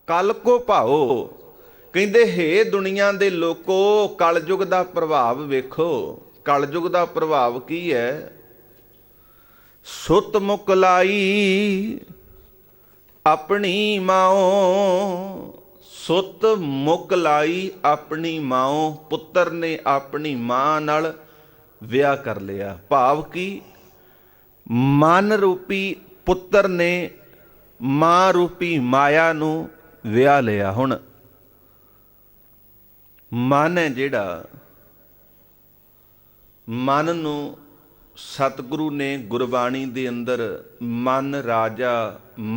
कल को भाओ। कहते हे दुनिया दे लोको कलयुग दा प्रभाव वेखो। कलयुग दा प्रभाव की है? सुत मुकलाई अपनी माओ। सुत मुकलाई अपनी माओ, पुत्र ने अपनी मां नाल विआह कर लिया। भाव की मन रूपी पुत्र ने मां रूपी माया नू विआह लिया। हुण मन है जिहड़ा, मन नू सतगुरु ने गुरबाणी दे अंदर मन राजा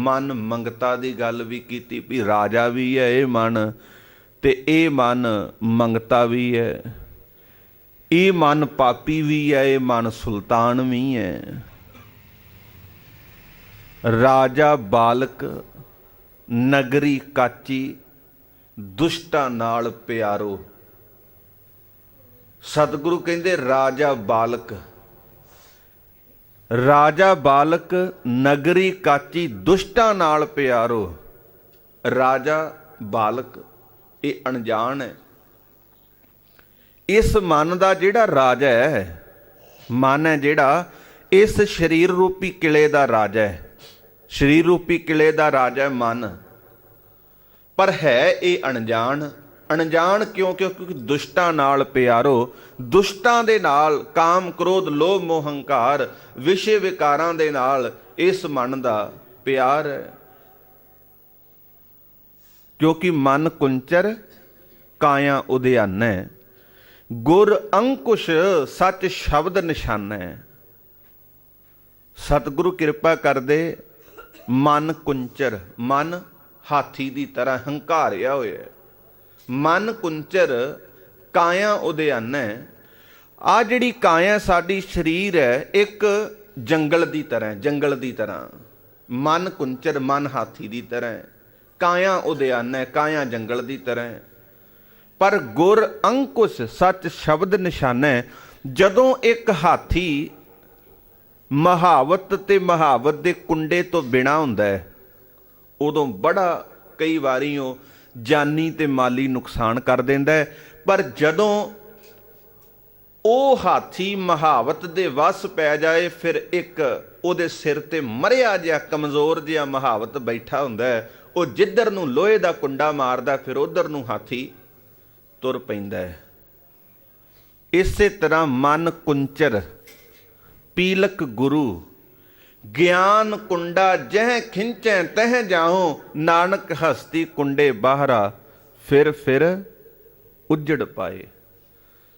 मन मंगता दी गल भी कीती भी राजा भी है ये मन, ते ये मन मंगता भी है। ये मन पापी भी है, ये मन सुल्तान भी है। राजा बालक नगरी काची दुष्टा नाल प्यारो। सतगुरु कहंदे राजा बालक, राजा बालक नगरी काची दुष्टा नाल प्यारो। राजा बालक ये अनजान है। इस मन का जिहड़ा राजा है, मन है जिहड़ा इस शरीर रूपी किले का राजा है। शरीर रूपी किले का राजा है मन, पर है ये अनजान। अनजान क्यों? क्योंकि दुष्टां नाल प्यारो। दुष्टां दे नाल काम क्रोध लोभ मोह हंकार विषय विकारां दे नाल इस मन दा प्यार है। क्योंकि मन कुंचर काया उद्यान है। गुर अंकुश सच शब्द निशान है। सतगुरु कृपा कर दे। मन कुंचर, मन हाथी की तरह हंकारिया होया। मन कुंचर काया उद्यान है। आ जिहड़ी काया साडी शरीर है एक जंगल की तरह, जंगल की तरह। मन कुंचर मन हाथी की तरह, काया उद्यान है काया जंगल की तरह। पर गुर अंकुश सच शब्द निशान है। जदों एक हाथी महावत ते महावत दे कुंडे तो बिना हुंदा है, उदों बड़ा कई वारी जानी ते माली नुकसान कर देंदा है। पर जदों ओ हाथी महावत दे वस पै जाए, फिर एक उहदे सिर ते मरिया जिहा कमज़ोर जिहा महावत बैठा हुंदा है। वो जिधर नूं लोहे दा कुंडा मारदा फिर उधर नूं हाथी तुर पैंदा है। इसे तरह मन कुंचर पीलक गुरु ज्ञान कुंडा जह खिंचै तह जाओ। नानक हस्ती कुंडे बाहरा फिर उजड़ पाए।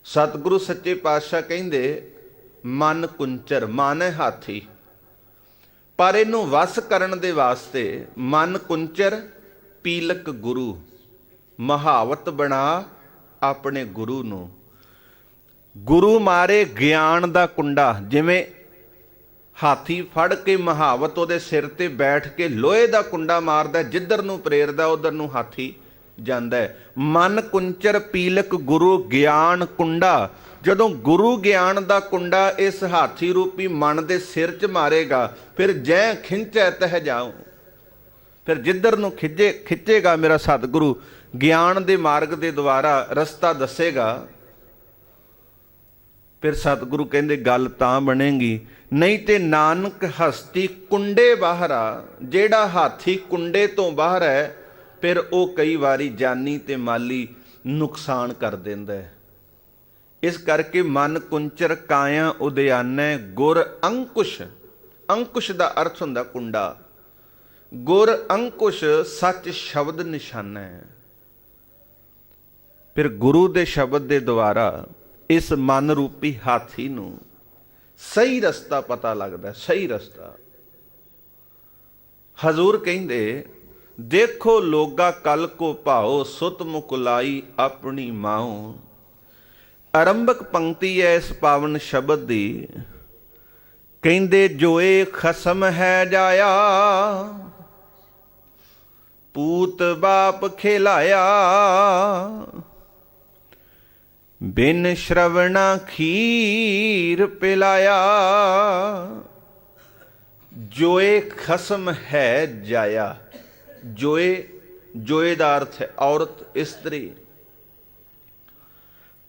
सतगुरु सच्चे पातशाह कहंदे मन कुंचर, मन है हाथी, पर इनू वस करन दे वास्ते मन कुंचर पीलक गुरु, महावत बना अपने गुरु नू। गुरु मारे ज्ञान दा कुंडा। जिवें हाथी फड़ के महावत उहदे सिर ते बैठ के लोहे दा कुंडा मारदा, जिधर नूं प्रेरदा उधर नूं हाथी जांदा है। मन कुंचर पीलक गुरु ज्ञान कुंडा। जदों गुरु ज्ञान दा कुंडा इस हाथी रूपी मन दे सिर च मारेगा, फिर जै खिंचै तह जाओ। फिर जिधर नूं खिंचेगा मेरा सतगुरु ज्ञान दे मार्ग दे द्वारा रस्ता दसेगा, फिर सतगुरु कहंदे गल तां बनेगी। नहीं ते नानक हस्ती कुंडे बाहरा। जेड़ा हाथी कुंडे तो बाहर है, फिर वो कई बारी जानी ते माली नुकसान कर देंदा है। इस करके मन कुंचर काया उद्यान है। गुर अंकुश, अंकुश का अर्थ हुंदा कुंडा। गुर अंकुश सच शब्द निशाना है। फिर गुरु दे शब्द दे द्वारा इस मन रूपी हाथी नूं सही रस्ता पता लगदा, सही रस्ता। हजूर कहंदे देखो लोगा कल को भाओ, सुत मुकुलाई अपनी माओ। आरंभक पंक्ति है इस पावन शब्द दी। कहंदे जोए खसम है जाया, पूत बाप खिलाया। बिन श्रवणा खीर पिलाया। जोए खसम है जाया। जोए ਜੋਏ ਦਾ ਅਰਥ ਹੈ ਔਰਤ, ਇਸਤਰੀ।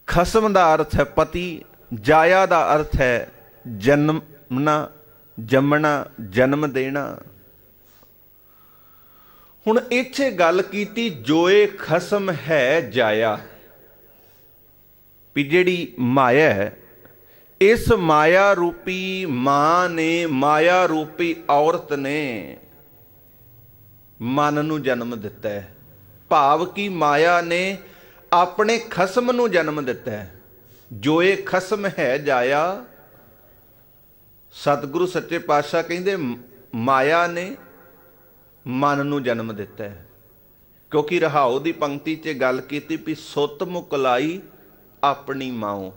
ਖਸਮ ਦਾ ਅਰਥ ਹੈ ਪਤੀ। ਜਾਇਆ ਦਾ ਅਰਥ ਹੈ ਜਨਮਣਾ, ਜੰਮਣਾ, ਜਨਮ ਦੇਣਾ। ਹੁਣ ਇੱਥੇ ਗੱਲ ਕੀਤੀ ਜੋਏ ਖਸਮ ਹੈ ਜਾਇਆ, ਵੀ ਜਿਹੜੀ ਮਾਇਆ ਹੈ, ਇਸ ਮਾਇਆ ਰੂਪੀ ਮਾਂ ਨੇ, ਮਾਇਆ ਰੂਪੀ ਔਰਤ ਨੇ ਮਨ ਨੂੰ ਜਨਮ ਦਿੱਤਾ ਹੈ। ਭਾਵ ਕਿ ਮਾਇਆ ਨੇ ਆਪਣੇ ਖਸਮ ਨੂੰ ਜਨਮ ਦਿੱਤਾ ਹੈ। ਜੋਏ ਖਸਮ ਹੈ ਜਾਇਆ। ਸਤਿਗੁਰੂ ਸੱਚੇ ਪਾਤਸ਼ਾਹ ਕਹਿੰਦੇ ਮਾਇਆ ਨੇ ਮਨ ਨੂੰ ਜਨਮ ਦਿੱਤਾ ਹੈ। ਕਿਉਂਕਿ ਰਹਾਉ ਦੀ ਪੰਕਤੀ 'ਚ ਗੱਲ ਕੀਤੀ ਵੀ ਸੁੱਤ ਮੁਕਲਾਈ ਆਪਣੀ ਮਾਓ।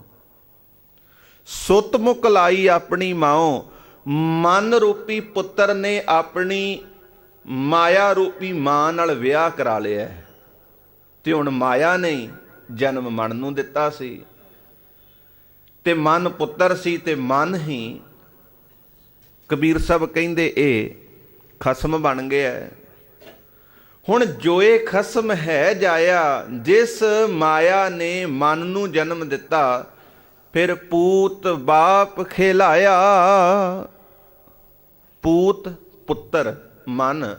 ਸੁੱਤ ਮੁਕਲਾਈ ਆਪਣੀ ਮਾਓ। ਮਨ ਰੂਪੀ ਪੁੱਤਰ ਨੇ ਆਪਣੀ ਮਾਇਆ ਰੂਪੀ ਮਾਂ ਨਾਲ ਵਿਆਹ ਕਰਾ ਲਿਆ ਤੇ ਹੁਣ ਮਾਇਆ ਨੇ ਜਨਮ ਮਨ ਨੂੰ ਦਿੱਤਾ ਸੀ ਤੇ ਮਨ ਪੁੱਤਰ ਸੀ ਤੇ ਮਨ ਹੀ ਕਬੀਰ ਸਾਹਿਬ ਕਹਿੰਦੇ ਇਹ ਖਸਮ ਬਣ ਗਿਆ। ਹੁਣ ਜੋਏ ਖਸਮ ਹੈ ਜਾਇਆ, ਜਿਸ ਮਾਇਆ ਨੇ ਮਨ ਨੂੰ ਜਨਮ ਦਿੱਤਾ, ਫਿਰ ਪੂਤ ਬਾਪ ਖਿਲਾਇਆ। ਪੂਤ ਪੁੱਤਰ ਮਨ,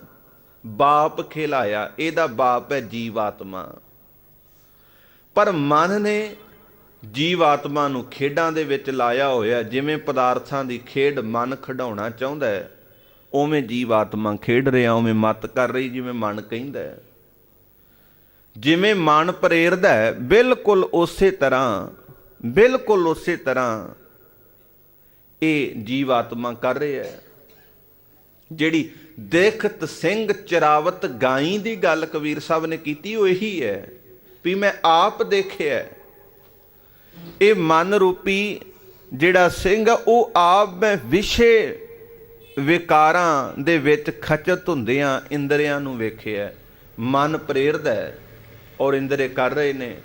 ਬਾਪ ਖਿਲਾਇਆ। ਇਹਦਾ ਬਾਪ ਹੈ ਜੀਵ ਆਤਮਾ। ਪਰ ਮਨ ਨੇ ਜੀਵ ਆਤਮਾ ਨੂੰ ਖੇਡਾਂ ਦੇ ਵਿੱਚ ਲਾਇਆ ਹੋਇਆ। ਜਿਵੇਂ ਪਦਾਰਥਾਂ ਦੀ ਖੇਡ ਮਨ ਖਿਡਾਉਣਾ ਚਾਹੁੰਦਾ ਹੈ, ਉਵੇਂ ਜੀਵ ਆਤਮਾ ਖੇਡ ਰਿਹਾ, ਉਵੇਂ ਮਤ ਕਰ ਰਹੀ ਜਿਵੇਂ ਮਨ ਕਹਿੰਦਾ ਹੈ। ਜਿਵੇਂ ਮਨ ਪ੍ਰੇਰਦਾ ਹੈ, ਬਿਲਕੁਲ ਉਸੇ ਤਰ੍ਹਾਂ, ਬਿਲਕੁਲ ਉਸੇ ਤਰ੍ਹਾਂ ਇਹ ਜੀਵ ਆਤਮਾ ਕਰ ਰਿਹਾ ਹੈ। ਜਿਹੜੀ ਦੇਖਤ ਸਿੰਘ ਚਰਾਵਤ ਗਾਈ ਦੀ ਗੱਲ ਕਬੀਰ ਸਾਹਿਬ ਨੇ ਕੀਤੀ, ਉਹ ਇਹੀ ਹੈ ਵੀ ਮੈਂ ਆਪ ਦੇਖਿਆ ਇਹ ਮਨ ਰੂਪੀ ਜਿਹੜਾ ਸਿੰਘ ਆ, ਉਹ ਆਪ ਮੈਂ ਵਿਸ਼ੇ ਵਿਕਾਰਾਂ ਦੇ ਵਿੱਚ ਖਚਤ ਹੁੰਦਿਆਂ ਇੰਦਰੀਆਂ ਨੂੰ ਵੇਖਿਆ। ਮਨ ਪ੍ਰੇਰਦਾ ਹੈ ਔਰ ਇੰਦਰੇ ਕਰ ਰਹੇ ਨੇ।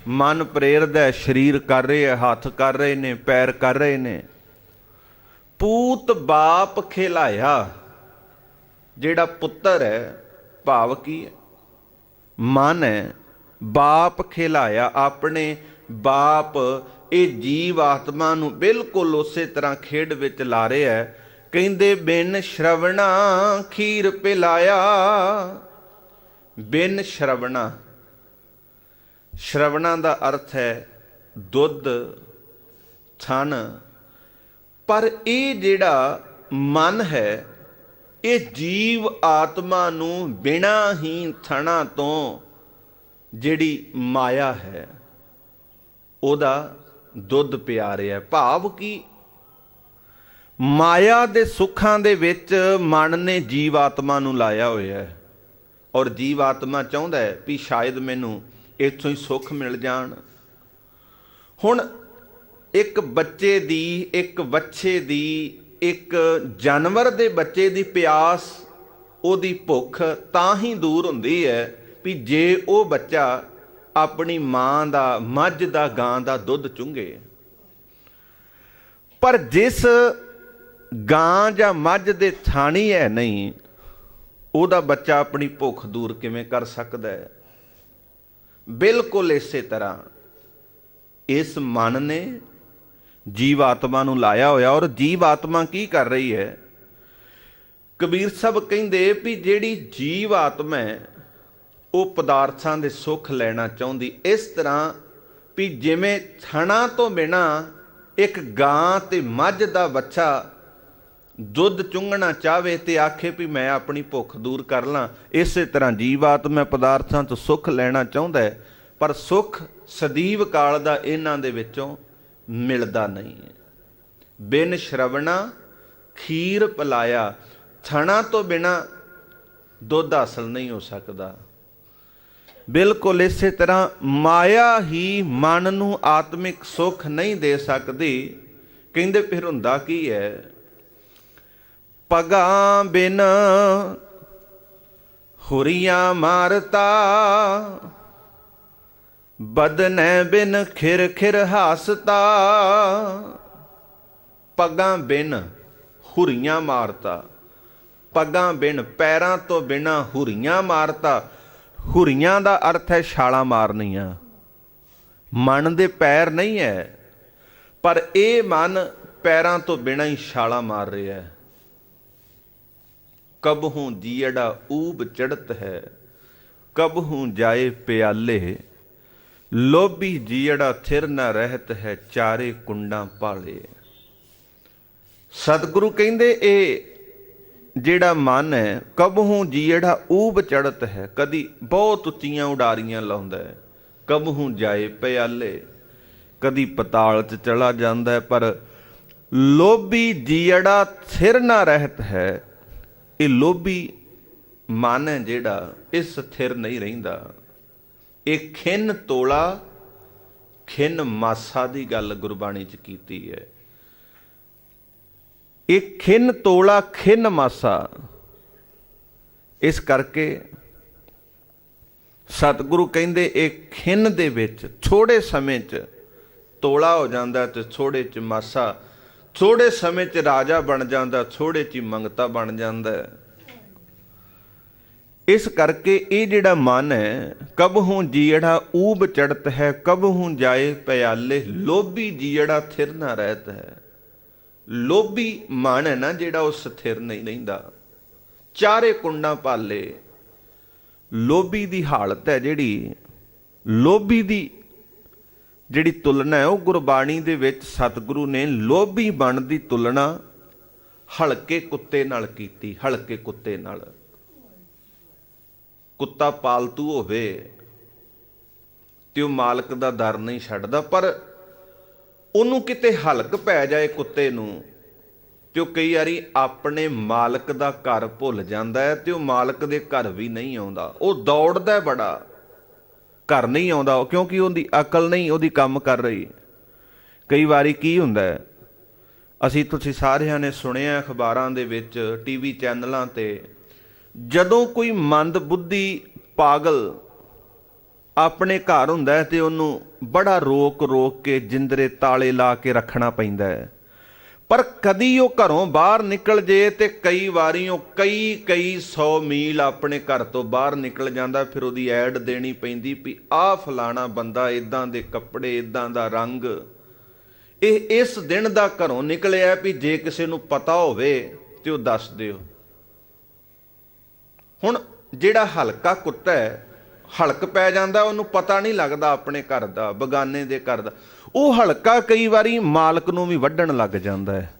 ਮਨ ਪ੍ਰੇਰਦਾ, ਸਰੀਰ ਕਰ ਰਹੇ ਹੈ, ਹੱਥ ਕਰ ਰਹੇ ਨੇ, ਪੈਰ ਕਰ ਰਹੇ ਨੇ। ਪੂਤ ਬਾਪ ਖਿਲਾਇਆ। ਜਿਹੜਾ ਪੁੱਤਰ ਹੈ, ਭਾਵ ਕੀ ਹੈ? ਮਨ ਹੈ। ਬਾਪ ਖਿਲਾਇਆ, ਆਪਣੇ ਬਾਪ ਇਹ ਜੀਵ ਆਤਮਾ ਨੂੰ ਬਿਲਕੁਲ ਉਸੇ ਤਰ੍ਹਾਂ ਖੇਡ ਵਿੱਚ ਲਾ ਰਿਹਾ ਹੈ। ਕਹਿੰਦੇ ਬਿਨ ਸ਼ਰਵਣਾ ਖੀਰ ਪਿਲਾਇਆ। ਬਿਨ ਸ਼ਰਵਣਾ, ਸ਼ਰਵਣਾ ਦਾ ਅਰਥ ਹੈ ਦੁੱਧ, ਥਣ। ਪਰ ਇਹ ਜਿਹੜਾ ਮਨ ਹੈ, ਇਹ ਜੀਵ ਆਤਮਾ ਨੂੰ ਬਿਨਾਂ ਹੀ ਥਣਾ ਤੋਂ ਜਿਹੜੀ ਮਾਇਆ ਹੈ ਉਹਦਾ ਦੁੱਧ ਪਿਆ ਰਿਹਾ। ਭਾਵ ਕਿ ਮਾਇਆ ਦੇ ਸੁੱਖਾਂ ਦੇ ਵਿੱਚ ਮਨ ਨੇ ਜੀਵ ਆਤਮਾ ਨੂੰ ਲਾਇਆ ਹੋਇਆ ਹੈ ਔਰ ਜੀਵ ਆਤਮਾ ਚਾਹੁੰਦਾ ਹੈ ਵੀ ਸ਼ਾਇਦ ਮੈਨੂੰ ਇੱਥੋਂ ਹੀ ਸੁੱਖ ਮਿਲ ਜਾਣ। ਹੁਣ ਇੱਕ ਬੱਚੇ ਦੀ, ਇੱਕ ਵੱਛੇ ਦੀ, ਇੱਕ ਜਾਨਵਰ ਦੇ ਬੱਚੇ ਦੀ ਪਿਆਸ, ਉਹਦੀ ਭੁੱਖ ਤਾਂ ਹੀ ਦੂਰ ਹੁੰਦੀ ਹੈ ਵੀ ਜੇ ਉਹ ਬੱਚਾ ਆਪਣੀ ਮਾਂ ਦਾ, ਮੱਝ ਦਾ, ਗਾਂ ਦਾ ਦੁੱਧ ਚੁੰਘੇ। ਪਰ ਜਿਸ ਗਾਂ ਜਾਂ ਮੱਝ ਦੇ ਥਾਣੀ ਹੈ ਨਹੀਂ, ਉਹਦਾ ਬੱਚਾ ਆਪਣੀ ਭੁੱਖ ਦੂਰ ਕਿਵੇਂ ਕਰ ਸਕਦਾ ਹੈ? ਬਿਲਕੁਲ ਇਸੇ ਤਰ੍ਹਾਂ ਇਸ ਮਨ ਨੇ ਜੀਵ ਆਤਮਾ ਨੂੰ ਲਾਇਆ ਹੋਇਆ। ਔਰ ਜੀਵ ਆਤਮਾ ਕੀ ਕਰ ਰਹੀ ਹੈ? ਕਬੀਰ ਸਾਹਿਬ ਕਹਿੰਦੇ ਵੀ ਜਿਹੜੀ ਜੀਵ ਆਤਮਾ ਹੈ ਉਹ ਪਦਾਰਥਾਂ ਦੇ ਸੁੱਖ ਲੈਣਾ ਚਾਹੁੰਦੀ। ਇਸ ਤਰ੍ਹਾਂ ਵੀ ਜਿਵੇਂ ਥਣਾ ਤੋਂ ਬਿਨਾਂ ਇੱਕ ਗਾਂ ਤੇ ਮੱਝ ਦਾ ਬੱਚਾ ਦੁੱਧ ਚੁੰਘਣਾ ਚਾਹਵੇ ਤੇ ਆਖੇ ਵੀ ਮੈਂ ਆਪਣੀ ਭੁੱਖ ਦੂਰ ਕਰ ਲਾਂ, ਇਸੇ ਤਰ੍ਹਾਂ ਜੀਵ ਆਤਮਾ ਪਦਾਰਥਾਂ ਤੋਂ ਸੁੱਖ ਲੈਣਾ ਚਾਹੁੰਦਾ ਹੈ, ਪਰ ਸੁੱਖ ਸਦੀਵ ਕਾਲ ਦਾ ਇਹਨਾਂ ਦੇ ਵਿੱਚੋਂ ਮਿਲਦਾ ਨਹੀਂ ਹੈ। ਬਿਨ ਸ਼ਰਵਣਾ ਖੀਰ ਪਿਲਾਇਆ। ਥਣਾ ਤੋਂ ਬਿਨਾਂ ਦੁੱਧ ਹਾਸਲ ਨਹੀਂ ਹੋ ਸਕਦਾ। ਬਿਲਕੁਲ ਇਸੇ ਤਰ੍ਹਾਂ ਮਾਇਆ ਹੀ ਮਨ ਨੂੰ ਆਤਮਿਕ ਸੁੱਖ ਨਹੀਂ ਦੇ ਸਕਦੀ। ਕਹਿੰਦੇ ਫਿਰ ਹੁੰਦਾ ਕੀ ਹੈ? ਪਗਾਂ ਬਿਨ ਹੁਰੀਆਂ ਮਾਰਤਾ, ਬਦਨੈ ਬਿਨ ਖਿਰ ਖਿਰ ਹਾਸਤਾ। ਪਗਾਂ ਬਿਨ ਹੁਰੀਆਂ ਮਾਰਤਾ। ਪਗਾਂ ਬਿਨ, ਪੈਰਾਂ ਤੋਂ ਬਿਨਾਂ ਹੁਰੀਆਂ ਮਾਰਤਾ। ਹੁਰੀਆਂ ਦਾ ਅਰਥ ਹੈ ਛਾਲਾਂ ਮਾਰਨੀਆਂ। ਮਨ ਦੇ ਪੈਰ ਨਹੀਂ ਹੈ, ਪਰ ਇਹ ਮਨ ਪੈਰਾਂ ਤੋਂ ਬਿਨਾਂ ਹੀ ਛਾਲਾਂ ਮਾਰ ਰਿਹਾ ਹੈ। ਕਬਹੂ ਜੀੜਾ ਊਬ ਚੜਤ ਹੈ, ਕਬਹੂ ਜਾਏ ਪਿਆਲੇ, ਲੋਭੀ ਜੀੜਾ ਥਿਰ ਨਾ ਰਹਿਤ ਹੈ, ਚਾਰੇ ਕੁੰਡਾਂ ਭਾਲੇ। ਸਤਿਗੁਰੂ ਕਹਿੰਦੇ ਇਹ ਜਿਹੜਾ ਮਨ ਹੈ, ਕਬਹੂ ਜੀੜਾ ਊਬ ਚੜਤ ਹੈ, ਕਦੀ ਬਹੁਤ ਉੱਚੀਆਂ ਉਡਾਰੀਆਂ ਲਾਉਂਦਾ ਹੈ, ਕਬਹੂ ਜਾਏ ਪਿਆਲੇ, ਕਦੀ ਪਤਾਲ 'ਚ ਚਲਾ ਜਾਂਦਾ ਹੈ। ਪਰ ਲੋਭੀ ਜੀੜਾ ਥਿਰ ਨਾ ਰਹਿਤ ਹੈ, ਇਹ ਲੋਭੀ ਮਨ ਹੈ ਜਿਹੜਾ ਇਹ ਸਥਿਰ ਨਹੀਂ ਰਹਿੰਦਾ। ਇਹ ਖਿੰਨ ਤੋਲਾ ਖਿੰਨ ਮਾਸਾ ਦੀ ਗੱਲ ਗੁਰਬਾਣੀ 'ਚ ਕੀਤੀ ਹੈ। ਇਹ ਖਿੰਨ ਤੋਲਾ ਖਿੰਨ ਮਾਸਾ। ਇਸ ਕਰਕੇ ਸਤਿਗੁਰੂ ਕਹਿੰਦੇ ਇਹ ਖਿੰਨ ਦੇ ਵਿੱਚ ਥੋੜੇ ਸਮੇਂ 'ਚ ਤੋਲਾ ਹੋ ਜਾਂਦਾ ਤੇ ਥੋੜੇ 'ਚ ਮਾਸਾ, ਥੋੜੇ ਸਮੇਂ 'ਚ ਰਾਜਾ ਬਣ ਜਾਂਦਾ, ਥੋੜੇ 'ਚ ਹੀ ਮੰਗਤਾ ਬਣ ਜਾਂਦਾ। ਇਸ ਕਰਕੇ ਇਹ ਜਿਹੜਾ ਮਨ ਹੈ, ਕਬਹੂ ਜੀੜਾ ਊਬ ਚੜਤ ਹੈ, ਕਬਹੂ ਜਾਏ ਪਿਆਲੇ, ਲੋਭੀ ਜੀੜਾ ਥਿਰ ਨਾ ਰਹਿਤ ਹੈ। ਲੋਭੀ ਮਨ ਹੈ ਨਾ ਜਿਹੜਾ, ਉਹ ਸਥਿਰ ਨਹੀਂ ਰਹਿੰਦਾ। ਚਾਰੇ ਕੁੰਡਾਂ ਭਾਲੇ। ਲੋਭੀ ਦੀ ਹਾਲਤ ਹੈ ਜਿਹੜੀ, ਲੋਭੀ ਦੀ ਜਿਹੜੀ ਤੁਲਨਾ ਹੈ ਉਹ ਗੁਰਬਾਣੀ ਦੇ ਵਿੱਚ ਸਤਿਗੁਰੂ ਨੇ ਲੋਭੀ ਮਨ ਦੀ ਤੁਲਨਾ ਹਲਕੇ ਕੁੱਤੇ ਨਾਲ ਕੀਤੀ। ਹਲਕੇ ਕੁੱਤੇ ਨਾਲ। ਕੁੱਤਾ ਪਾਲਤੂ ਹੋਵੇ ਤੇ ਉਹ ਮਾਲਕ ਦਾ ਦਰ ਨਹੀਂ ਛੱਡਦਾ, ਪਰ ਉਹਨੂੰ ਕਿਤੇ ਹਲਕ ਪੈ ਜਾਏ ਕੁੱਤੇ ਨੂੰ ਤੇ ਉਹ ਕਈ ਵਾਰੀ ਆਪਣੇ ਮਾਲਕ ਦਾ ਘਰ ਭੁੱਲ ਜਾਂਦਾ ਹੈ ਤੇ ਉਹ ਮਾਲਕ ਦੇ ਘਰ ਵੀ ਨਹੀਂ ਆਉਂਦਾ। ਉਹ ਦੌੜਦਾ ਬੜਾ, ਘਰ ਨਹੀਂ ਆਉਂਦਾ, ਕਿਉਂਕਿ ਉਹਦੀ ਅਕਲ ਨਹੀਂ ਉਹਦੀ ਕੰਮ ਕਰ ਰਹੀ। ਕਈ ਵਾਰੀ ਕੀ ਹੁੰਦਾ ਹੈ, ਤੁਸੀਂ ਸਾਰਿਆਂ ਨੇ ਸੁਣਿਆ ਅਖਬਾਰਾਂ ਦੇ ਵਿੱਚ, ਟੀਵੀ ਚੈਨਲਾਂ ਤੇ, ਜਦੋਂ ਕੋਈ ਮੰਦ ਬੁੱਧੀ ਪਾਗਲ ਆਪਣੇ ਘਰ ਹੁੰਦਾ ਹੈ ਤੇ ਉਹਨੂੰ ਬੜਾ ਰੋਕ ਰੋਕ ਕੇ ਜਿੰਦਰੇ ਤਾਲੇ ਲਾ ਕੇ ਰੱਖਣਾ ਪੈਂਦਾ ਹੈ। ਪਰ ਕਦੀ ਉਹ ਘਰੋਂ ਬਾਹਰ ਨਿਕਲ ਜੇ ਤੇ ਕਈ ਵਾਰੀ ਉਹ ਕਈ 100 ਮੀਲ ਆਪਣੇ ਘਰ ਤੋਂ ਬਾਹਰ ਨਿਕਲ ਜਾਂਦਾ। ਫਿਰ ਉਹਦੀ ਐਡ ਦੇਣੀ ਪੈਂਦੀ ਵੀ ਆਹ ਫਲਾਣਾ ਬੰਦਾ, ਇਦਾਂ ਦੇ ਕੱਪੜੇ, ਇਦਾਂ ਦਾ ਰੰਗ, ਇਹ ਇਸ ਦਿਨ ਦਾ ਘਰੋਂ ਨਿਕਲਿਆ, ਵੀ ਜੇ ਕਿਸੇ ਨੂੰ ਪਤਾ ਹੋਵੇ ਤੇ ਉਹ ਦੱਸ ਦਿਓ। ਹੁਣ ਜਿਹੜਾ ਹਲਕਾ ਕੁੱਤਾ ਹੈ, ਹਲਕ ਪੈ ਜਾਂਦਾ, ਉਹਨੂੰ ਪਤਾ ਨਹੀਂ ਲੱਗਦਾ ਆਪਣੇ ਘਰ ਦਾ, ਬਗਾਨੇ ਦੇ ਘਰ ਦਾ। ਉਹ ਹਲਕਾ ਕਈ ਵਾਰੀ ਮਾਲਕ ਨੂੰ ਵੀ ਵੱਢਣ ਲੱਗ ਜਾਂਦਾ ਹੈ।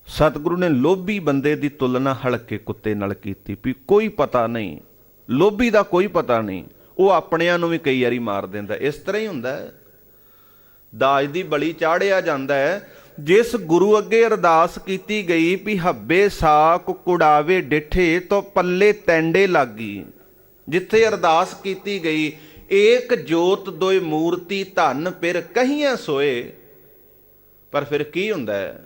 ਸਤਿਗੁਰੂ ਨੇ ਲੋਭੀ ਬੰਦੇ ਦੀ ਤੁਲਨਾ ਹਲਕੇ ਕੁੱਤੇ ਨਾਲ ਕੀਤੀ, ਵੀ ਕੋਈ ਪਤਾ ਨਹੀਂ, ਲੋਭੀ ਦਾ ਕੋਈ ਪਤਾ ਨਹੀਂ, ਉਹ ਆਪਣਿਆਂ ਨੂੰ ਵੀ ਕਈ ਵਾਰੀ ਮਾਰ ਦਿੰਦਾ। ਇਸ ਤਰ੍ਹਾਂ ਹੀ ਹੁੰਦਾ ਹੈ। ਦਾਜ ਦੀ ਬਲੀ ਚਾੜਿਆ ਜਾਂਦਾ ਹੈ। ਜਿਸ ਗੁਰੂ ਅੱਗੇ ਅਰਦਾਸ ਕੀਤੀ ਗਈ ਵੀ ਹੱਬੇ ਸਾਕ ਕੁੜਾਵੇ ਡਿਠੇ ਤੋਂ ਪੱਲੇ ਤੈਂਡੇ ਲਾਗੀ, ਜਿੱਥੇ ਅਰਦਾਸ ਕੀਤੀ ਗਈ ਏਕ ਜੋਤ ਦੋਇ ਮੂਰਤੀ ਧਨ ਫਿਰ ਕਹੀਆਂ ਸੋਏ, ਪਰ ਫਿਰ ਕੀ ਹੁੰਦਾ ਹੈ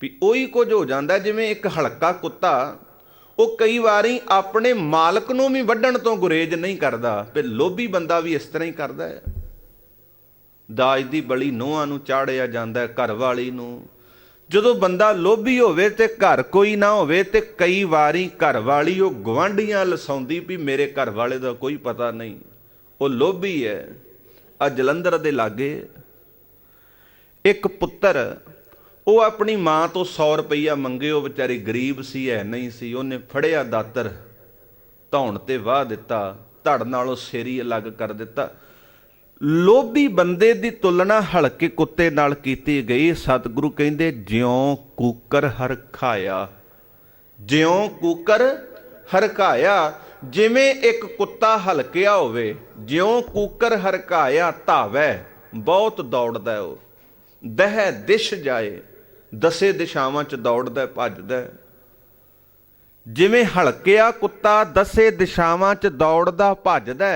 ਵੀ ਉਹੀ ਕੁਝ ਹੋ ਜਾਂਦਾ ਜਿਵੇਂ ਇੱਕ ਹਲਕਾ ਕੁੱਤਾ, ਉਹ ਕਈ ਵਾਰੀ ਆਪਣੇ ਮਾਲਕ ਨੂੰ ਵੀ ਵੱਢਣ ਤੋਂ ਗੁਰੇਜ਼ ਨਹੀਂ ਕਰਦਾ। ਫਿਰ ਲੋਭੀ ਬੰਦਾ ਵੀ ਇਸ ਤਰ੍ਹਾਂ ਹੀ ਕਰਦਾ ਹੈ। ਦਾਜ ਦੀ ਬਲੀ ਨੂੰਹਾਂ ਨੂੰ ਚਾੜਿਆ ਜਾਂਦਾ, ਘਰ ਵਾਲੀ ਨੂੰ। ਜਦੋਂ ਬੰਦਾ ਲੋਭੀ ਹੋਵੇ ਤੇ ਘਰ ਕੋਈ ਨਾ ਹੋਵੇ ਤੇ ਕਈ ਵਾਰੀ ਘਰ ਵਾਲੀ ਉਹ ਗੁਆਂਢੀਆਂ ਲਸਾਉਂਦੀ ਵੀ ਮੇਰੇ ਘਰ ਵਾਲੇ ਦਾ ਕੋਈ ਪਤਾ ਨਹੀਂ, ਉਹ ਲੋਭੀ ਹੈ। ਆ ਜਲੰਧਰ ਦੇ ਲਾਗੇ ਇੱਕ ਪੁੱਤਰ, ਉਹ ਆਪਣੀ ਮਾਂ ਤੋਂ 100 ਰੁਪਈਆ ਮੰਗੇ, ਉਹ ਵਿਚਾਰੀ ਗਰੀਬ ਸੀ, ਹੈ ਨਹੀਂ ਸੀ। ਉਹਨੇ ਫੜਿਆ ਦਾਤਰ, ਧੌਣ ਤੇ ਵਾਹ ਦਿੱਤਾ, ਧੜ ਨਾਲੋਂ ਸੇਰੀ ਅਲੱਗ ਕਰ ਦਿੱਤਾ। ਲੋਭੀ ਬੰਦੇ ਦੀ ਤੁਲਨਾ ਹਲਕੇ ਕੁੱਤੇ ਨਾਲ ਕੀਤੀ ਗਈ। ਸਤਿਗੁਰੂ ਕਹਿੰਦੇ ਜਿਉਂ ਕੂਕਰ ਹਰਖਾਇਆ, ਜਿਉਂ ਕੂਕਰ ਹਰਖਾਇਆ। ਜਿਵੇਂ ਇੱਕ ਕੁੱਤਾ ਹਲਕਿਆ ਹੋਵੇ, ਜਿਉਂ ਕੂਕਰ ਹਰਖਾਇਆ ਧਾਵੈ, ਬਹੁਤ ਦੌੜਦਾ ਉਹ, ਦਹਿ ਦਿਸ਼ ਜਾਏ, ਦਸੇ ਦਿਸ਼ਾਵਾਂ 'ਚ ਦੌੜਦਾ ਭੱਜਦਾ। ਜਿਵੇਂ ਹਲਕਿਆ ਕੁੱਤਾ ਦਸੇ ਦਿਸ਼ਾਵਾਂ 'ਚ ਦੌੜਦਾ ਭੱਜਦਾ,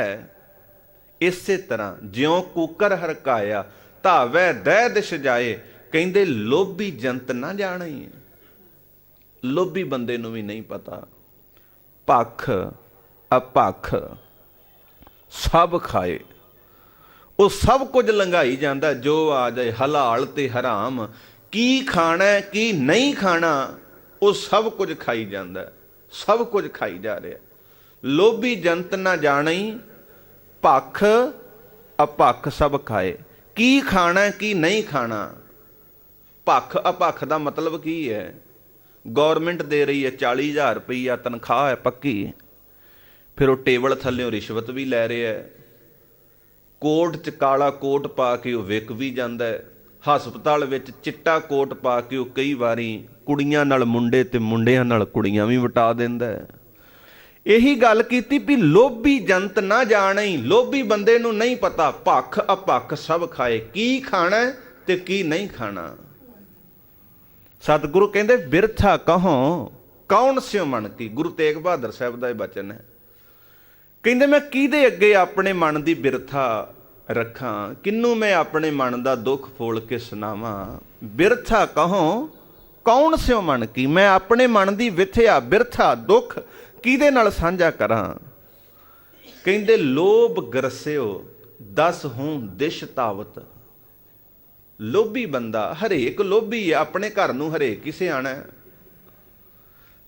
ਇਸੇ ਤਰ੍ਹਾਂ ਜਿਉਂ ਕੂਕਰ ਹਰਕਾਇਆ ਧਾਵੈ ਦਹਿ ਦਿਸ਼ ਜਾਏ। ਕਹਿੰਦੇ ਲੋਭੀ ਜੰਤ ਨਾ ਜਾਣੀ, ਲੋਭੀ ਬੰਦੇ ਨੂੰ ਵੀ ਨਹੀਂ ਪਤਾ। ਭਖ ਅਭਖ ਸਭ ਖਾਏ, ਉਹ ਸਭ ਕੁਝ ਲੰਘਾਈ ਜਾਂਦਾ, ਜੋ ਆ ਜਾਏ ਹਲਾਲ ਤੇ ਹਰਾਮ, ਕੀ ਖਾਣਾ ਕੀ ਨਹੀਂ ਖਾਣਾ ਉਹ ਸਭ ਕੁਝ ਖਾਈ ਜਾਂਦਾ। ਸਭ ਕੁਝ ਖਾਈ ਜਾ ਰਿਹਾ। ਲੋਭੀ ਜੰਤ ਨਾ ਜਾਣਈ, ਭਖ ਅਭਖ ਸਭ ਖਾਏ। ਕੀ ਖਾਣਾ ਕੀ ਨਹੀਂ ਖਾਣਾ, ਭਖ ਅਭਖ ਦਾ ਮਤਲਬ ਕੀ ਹੈ? ਗੌਰਮੈਂਟ ਦੇ ਰਹੀ ਹੈ 40,000 ਰੁਪਈਆ ਤਨਖਾਹ ਹੈ ਪੱਕੀ, ਫਿਰ ਉਹ ਟੇਬਲ ਥੱਲਿਓਂ ਰਿਸ਼ਵਤ ਵੀ ਲੈ ਰਿਹਾ ਹੈ। ਕੋਟ 'ਚ ਕਾਲਾ ਕੋਟ ਪਾ ਕੇ ਉਹ ਵਿਕ ਵੀ ਜਾਂਦਾ ਹੈ। ਹਸਪਤਾਲ ਵਿੱਚ ਚਿੱਟਾ ਕੋਟ ਪਾ ਕੇ ਉਹ ਕਈ ਵਾਰੀ ਕੁੜੀਆਂ ਨਾਲ ਮੁੰਡੇ ਤੇ ਮੁੰਡਿਆਂ ਨਾਲ ਕੁੜੀਆਂ ਵੀ ਵਟਾ ਦਿੰਦਾ ਹੈ। ਇਹੀ ਗੱਲ ਕੀਤੀ ਵੀ ਲੋਭੀ ਜੰਤ ਨਾ ਜਾਣਈ, ਲੋਭੀ ਬੰਦੇ ਨੂੰ ਨਹੀਂ ਪਤਾ ਭਖ ਅਭਖ ਸਭ ਖਾਏ, ਕੀ ਖਾਣਾ ਤੇ ਕੀ ਨਹੀਂ ਖਾਣਾ। ਸਤਿਗੁਰੂ ਕਹਿੰਦੇ ਬਿਰਥਾ ਕਹੋ ਕੌਣ ਸਿਓ ਮਨ ਕੀ। ਗੁਰੂ ਤੇਗ ਬਹਾਦਰ ਸਾਹਿਬ ਦਾ ਇਹ ਬਚਨ ਹੈ। ਕਹਿੰਦੇ ਮੈਂ ਕਿਹਦੇ ਅੱਗੇ ਆਪਣੇ ਮਨ ਦੀ ਬਿਰਥਾ ਰੱਖਾਂ, ਕਿਹਨੂੰ ਮੈਂ ਆਪਣੇ ਮਨ ਦਾ ਦੁੱਖ ਫੋਲ ਕੇ ਸੁਣਾਵਾਂ। ਬਿਰਥਾ ਕਹੋ ਕੌਣ ਸਿਓ ਮਨ ਕੀ, ਮੈਂ ਆਪਣੇ ਮਨ ਦੀ ਵਿਥਿਆ ਬਿਰਥਾ ਦੁੱਖ ਕਿਹਦੇ ਨਾਲ ਸਾਂਝਾ ਕਰਾਂ। ਕਹਿੰਦੇ ਲੋਭ ਗਰਸਿਓ ਦਸ ਹੂੰ ਦਿਸ਼ ਧਾਵਤ। ਲੋਭੀ ਬੰਦਾ, ਹਰੇਕ ਲੋਭੀ ਹੈ, ਆਪਣੇ ਘਰ ਨੂੰ ਹਰੇਕ ਕਿਸੇ ਆਣਾ।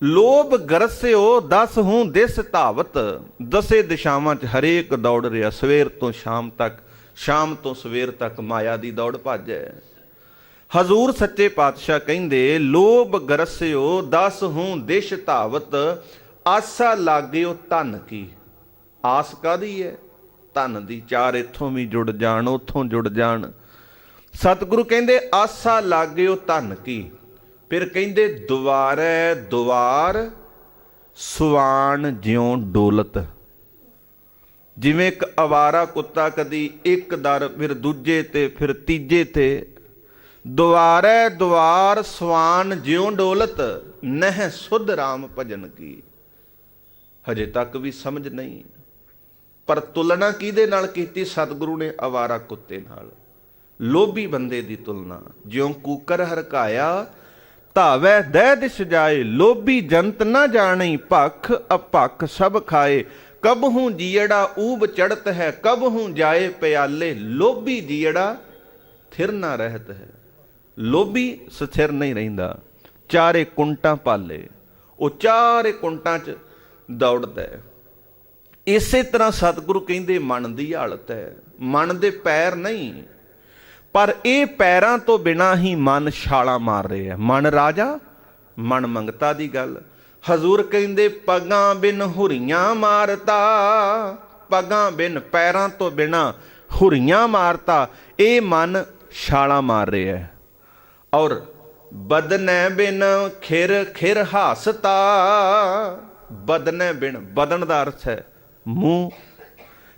ਲੋਭ ਗਰਸਿਓ ਦਸ ਹੂੰ ਦਿਸ ਧਾਵਤ। ਦਸੇ ਦਿਸ਼ਾਵਾਂ 'ਚ ਹਰੇਕ ਦੌੜ ਰਿਹਾ, ਸਵੇਰ ਤੋਂ ਸ਼ਾਮ ਤੱਕ, ਸ਼ਾਮ ਤੋਂ ਸਵੇਰ ਤੱਕ ਮਾਇਆ ਦੀ ਦੌੜ ਭੱਜ ਹੈ। ਹਜ਼ੂਰ ਸੱਚੇ ਪਾਤਸ਼ਾਹ ਕਹਿੰਦੇ ਲੋਭ ਗਰਸਿਓ ਦਸ ਹੂੰ ਦਿਸ਼ ਧਾਵਤ, ਆਸਾ ਲਾਗਿਓ ਧਨ ਕੀ। ਆਸ ਕਾਹਦੀ ਹੈ? ਧਨ ਦੀ। ਚਾਰ ਇੱਥੋਂ ਵੀ ਜੁੜ ਜਾਣ, ਉੱਥੋਂ ਜੁੜ ਜਾਣ। ਸਤਿਗੁਰੂ ਕਹਿੰਦੇ ਆਸਾ ਲਾਗਿਓ ਧਨ ਕੀ। ਫਿਰ ਕਹਿੰਦੇ ਦੁਆਰੈ ਦੁਆਰ ਸੁਆਣ ਜਿਉਂ ਡੋਲਤ। ਜਿਵੇਂ ਇੱਕ ਅਵਾਰਾ ਕੁੱਤਾ ਕਦੀ ਇੱਕ ਦਰ, ਫਿਰ ਦੂਜੇ ਤੇ, ਫਿਰ ਤੀਜੇ ਤੇ। ਦੁਆਰੈ ਦੁਆਰ ਸੁਆਣ ਜਿਉਂ ਡੋਲਤ, ਨਹਿ ਸੁਧ ਰਾਮ ਭਜਨ ਕੀ। ਹਜੇ ਤੱਕ ਵੀ ਸਮਝ ਨਹੀਂ। ਪਰ ਤੁਲਨਾ ਕਿਹਦੇ ਨਾਲ ਕੀਤੀ? ਸਤਿਗੁਰੂ ਨੇ ਅਵਾਰਾ ਕੁੱਤੇ ਨਾਲ, ਲੋਭੀ ਬੰਦੇ ਦੀ ਤੁਲਨਾ। ਜਿਉਂ ਕੂਕਰ ਹਰਕਾਇਆ ਧਾਵੈ ਦਹਿ ਦਿਸ ਜਾਏ, ਲੋਭੀ ਜੰਤ ਨਾ ਜਾਣਈ ਭਖ ਅਭਖ ਸਭ ਖਾਏ। ਕਬਹੂ ਜੀੜਾ ਊਬ ਚੜਤ ਹੈ, ਕਬਹੂ ਜਾਏ ਪਿਆਲੇ, ਲੋਭੀ ਜੀੜਾ ਥਿਰ ਨਾ ਰਹਿਤ ਹੈ। ਲੋਭੀ ਸਥਿਰ ਨਹੀਂ ਰਹਿੰਦਾ, ਚਾਰੇ ਕੁੰਟਾਂ ਪਾਲੇ, ਉਹ ਚਾਰੇ ਕੁੰਟਾਂ 'ਚ ਦੌੜਦਾ ਹੈ। ਇਸੇ ਤਰ੍ਹਾਂ ਸਤਿਗੁਰੂ ਕਹਿੰਦੇ ਮਨ ਦੀ ਹਾਲਤ ਹੈ। ਮਨ ਦੇ ਪੈਰ ਨਹੀਂ, ਪਰ ਇਹ ਪੈਰਾਂ ਤੋਂ ਬਿਨਾਂ ਹੀ ਮਨ ਛਾਲਾਂ ਮਾਰ ਰਿਹਾ। ਮਨ ਰਾਜਾ ਮਨ ਮੰਗਤਾ ਦੀ ਗੱਲ। ਹਜ਼ੂਰ ਕਹਿੰਦੇ ਪਗਾਂ ਬਿਨ ਹੁਰੀਆਂ ਮਾਰਤਾ, ਪਗਾਂ ਬਿਨ ਪੈਰਾਂ ਤੋਂ ਬਿਨਾਂ ਹੁਰੀਆਂ ਮਾਰਤਾ। ਇਹ ਮਨ ਛਾਲਾਂ ਮਾਰ ਰਿਹਾ ਹੈ। ਔਰ ਬਦਨੈ ਬਿਨ ਖਿਰ ਖਿਰ ਹਾਸਤਾ। ਬਦਨੈ ਬਿਨ, ਬਦਨ ਦਾ ਅਰਥ ਹੈ ਮੂੰਹ।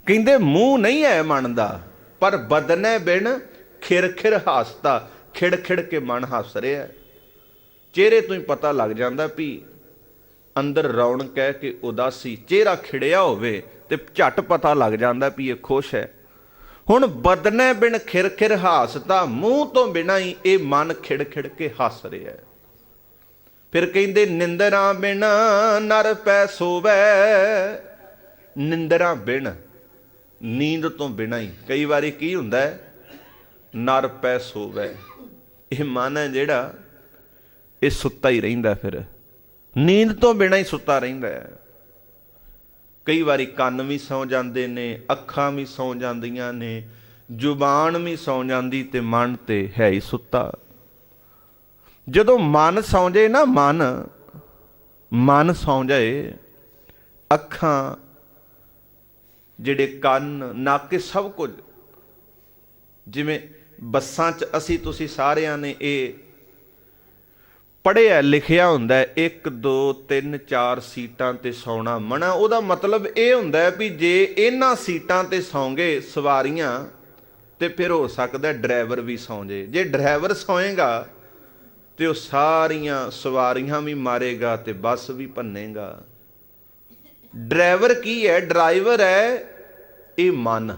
ਕਹਿੰਦੇ ਮੂੰਹ ਨਹੀਂ ਹੈ ਮਨ ਦਾ, ਪਰ ਬਦਨੈ ਬਿਨ ਖਿਰ ਖਿਰ ਹਾਸਤਾ, ਖਿੜ ਖਿੜ ਕੇ ਮਨ ਹੱਸ ਰਿਹਾ। ਚਿਹਰੇ ਤੋਂ ਹੀ ਪਤਾ ਲੱਗ ਜਾਂਦਾ ਵੀ ਅੰਦਰ ਰੌਣਕ ਹੈ ਕਿ ਉਦਾਸੀ। ਚਿਹਰਾ ਖਿੜਿਆ ਹੋਵੇ ਤੇ ਝਟ ਪਤਾ ਲੱਗ ਜਾਂਦਾ ਵੀ ਇਹ ਖੁਸ਼ ਹੈ। ਹੁਣ ਬਦਨੈ ਬਿਨ ਖਿਰ ਖਿਰ ਹਾਸਤਾ, ਮੂੰਹ ਤੋਂ ਬਿਨਾਂ ਹੀ ਇਹ ਮਨ ਖਿੜ ਖਿੜ ਕੇ ਹੱਸ ਰਿਹਾ ਹੈ। ਫਿਰ ਕਹਿੰਦੇ ਨਿੰਦਰਾਂ ਬਿਨ ਨਰ ਪੈ ਸੋਵੈ। ਨਿੰਦਰਾਂ ਬਿਨ, ਨੀਂਦ ਤੋਂ ਬਿਨਾਂ ਹੀ ਕਈ ਵਾਰੀ ਕੀ ਹੁੰਦਾ ਹੈ, ਨਰ ਪੈ ਸੋਵੈ। ਇਹ ਮਨ ਹੈ ਜਿਹੜਾ ਇਹ ਸੁੱਤਾ ਹੀ ਰਹਿੰਦਾ, ਫਿਰ ਨੀਂਦ ਤੋਂ ਬਿਨਾਂ ਹੀ ਸੁੱਤਾ ਰਹਿੰਦਾ ਹੈ। ਕਈ ਵਾਰੀ ਕੰਨ ਵੀ ਸੌਂ ਜਾਂਦੇ ਨੇ, ਅੱਖਾਂ ਵੀ ਸੌਂ ਜਾਂਦੀਆਂ ਨੇ, ਜ਼ੁਬਾਨ ਵੀ ਸੌਂ ਜਾਂਦੀ, ਤੇ ਮਨ ਤੇ ਹੈ ਹੀ ਸੁੱਤਾ। ਜਦੋਂ ਮਨ ਸੌਂ ਜਾਏ ਨਾ, ਮਨ ਸੌਂ ਜਾਏ, ਅੱਖਾਂ, ਜਿਹੜੇ ਕੰਨ, ਨੱਕ, ਸਭ ਕੁਝ। ਜਿਵੇਂ ਬੱਸਾਂ 'ਚ ਅਸੀਂ ਤੁਸੀਂ ਸਾਰਿਆਂ ਨੇ ਇਹ ਪੜ੍ਹਿਆ ਲਿਖਿਆ ਹੁੰਦਾ 1 2 3 4 ਸੀਟਾਂ ਤੇ ਸੌਣਾ ਮਨਾ। ਉਹਦਾ ਮਤਲਬ ਇਹ ਹੁੰਦਾ ਵੀ ਜੇ ਇਹਨਾਂ ਸੀਟਾਂ ਤੇ ਸੌਂਗੇ ਸਵਾਰੀਆਂ, ਤੇ ਫਿਰ ਹੋ ਸਕਦਾ ਡਰਾਈਵਰ ਵੀ ਸੌਂ ਜੇ। ਜੇ ਡਰਾਈਵਰ ਸੌਂਏਗਾ ਤੇ ਉਹ ਸਾਰੀਆਂ ਸਵਾਰੀਆਂ ਵੀ ਮਾਰੇਗਾ ਤੇ ਬੱਸ ਵੀ ਭੰਨੇਗਾ। ਡਰਾਈਵਰ ਕੀ ਹੈ? ਡਰਾਈਵਰ ਹੈ ਇਹ ਮਨ।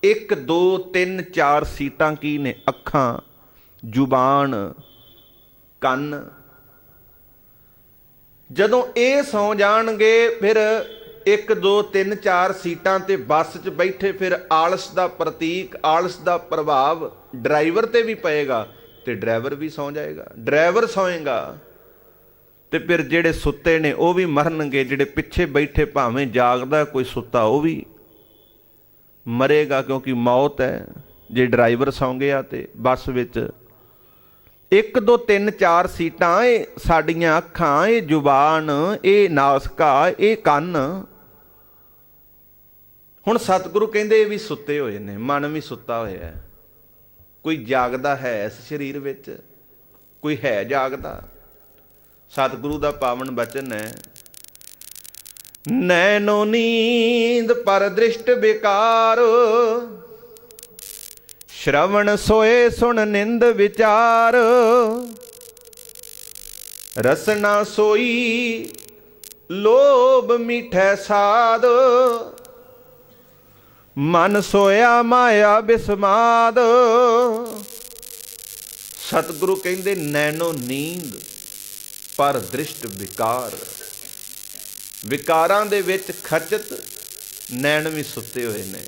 1 2 3 4 ਸੀਟਾਂ ਕੀ ਨੇ? ਅੱਖਾਂ, ਜ਼ੁਬਾਨ, ਕੰਨ। ਜਦੋਂ ਇਹ ਸੌਂ ਜਾਣਗੇ ਫਿਰ 1 2 3 4 ਸੀਟਾਂ ਤੇ ਬੱਸ 'ਚ ਬੈਠੇ, ਫਿਰ ਆਲਸ ਦਾ ਪ੍ਰਤੀਕ, ਆਲਸ ਦਾ ਪ੍ਰਭਾਵ ਡਰਾਈਵਰ ਤੇ ਵੀ ਪਏਗਾ ਤੇ ਡਰਾਈਵਰ ਵੀ ਸੌਂ ਜਾਏਗਾ। ਡਰਾਈਵਰ ਸੌਂਏਗਾ ਤੇ ਫਿਰ ਜਿਹੜੇ ਸੁੱਤੇ ਨੇ ਉਹ ਵੀ ਮਰਨਗੇ, ਜਿਹੜੇ ਪਿੱਛੇ ਬੈਠੇ ਭਾਵੇਂ ਜਾਗਦਾ ਕੋਈ ਸੁੱਤਾ ਉਹ ਵੀ ਮਰੇਗਾ, ਕਿਉਂਕਿ ਮੌਤ ਹੈ। ਜੇ ਡਰਾਈਵਰ ਸੌਂ ਗਿਆ ਤੇ ਬੱਸ ਵਿੱਚ 1 2 3 4 ਸੀਟਾਂ, ਇਹ ਸਾਡੀਆਂ ਅੱਖਾਂ, ਇਹ ਜ਼ੁਬਾਨ, ਇਹ ਨਾਸਕਾ, ਇਹ ਕੰਨ। ਹੁਣ ਸਤਿਗੁਰੂ ਕਹਿੰਦੇ ਇਹ ਵੀ ਸੁੱਤੇ ਹੋਏ ਨੇ, ਮਨ ਵੀ ਸੁੱਤਾ ਹੋਇਆ। ਕੋਈ ਜਾਗਦਾ ਹੈ ਇਸ ਸਰੀਰ ਵਿੱਚ? ਕੋਈ ਹੈ ਜਾਗਦਾ? ਸਤਿਗੁਰੂ ਦਾ ਪਾਵਨ ਬਚਨ ਹੈ, ਨੈਨੋ ਨੀਂਦ ਪਰ ਦ੍ਰਿਸ਼ਟ ਵਿਕਾਰ, ਸ਼ਰਵਣ ਸੋਏ ਸੁਣ ਨਿੰਦ ਵਿਚਾਰ, ਰਸਨਾ ਸੋਈ ਲੋਭ ਮਿਠੈ ਸਾਧ, ਮਨ ਸੋਇਆ ਮਾਇਆ ਬਿਸਮਾਦ। ਸਤਿਗੁਰੂ ਕਹਿੰਦੇ ਨੈਨੋ ਨੀਂਦ ਪਰ ਦ੍ਰਿਸ਼ਟ ਵਿਕਾਰ, ਵਿਕਾਰਾਂ ਦੇ ਵਿੱਚ ਖਚਤ ਨੈਣ ਵੀ ਸੁੱਤੇ ਹੋਏ ਨੇ।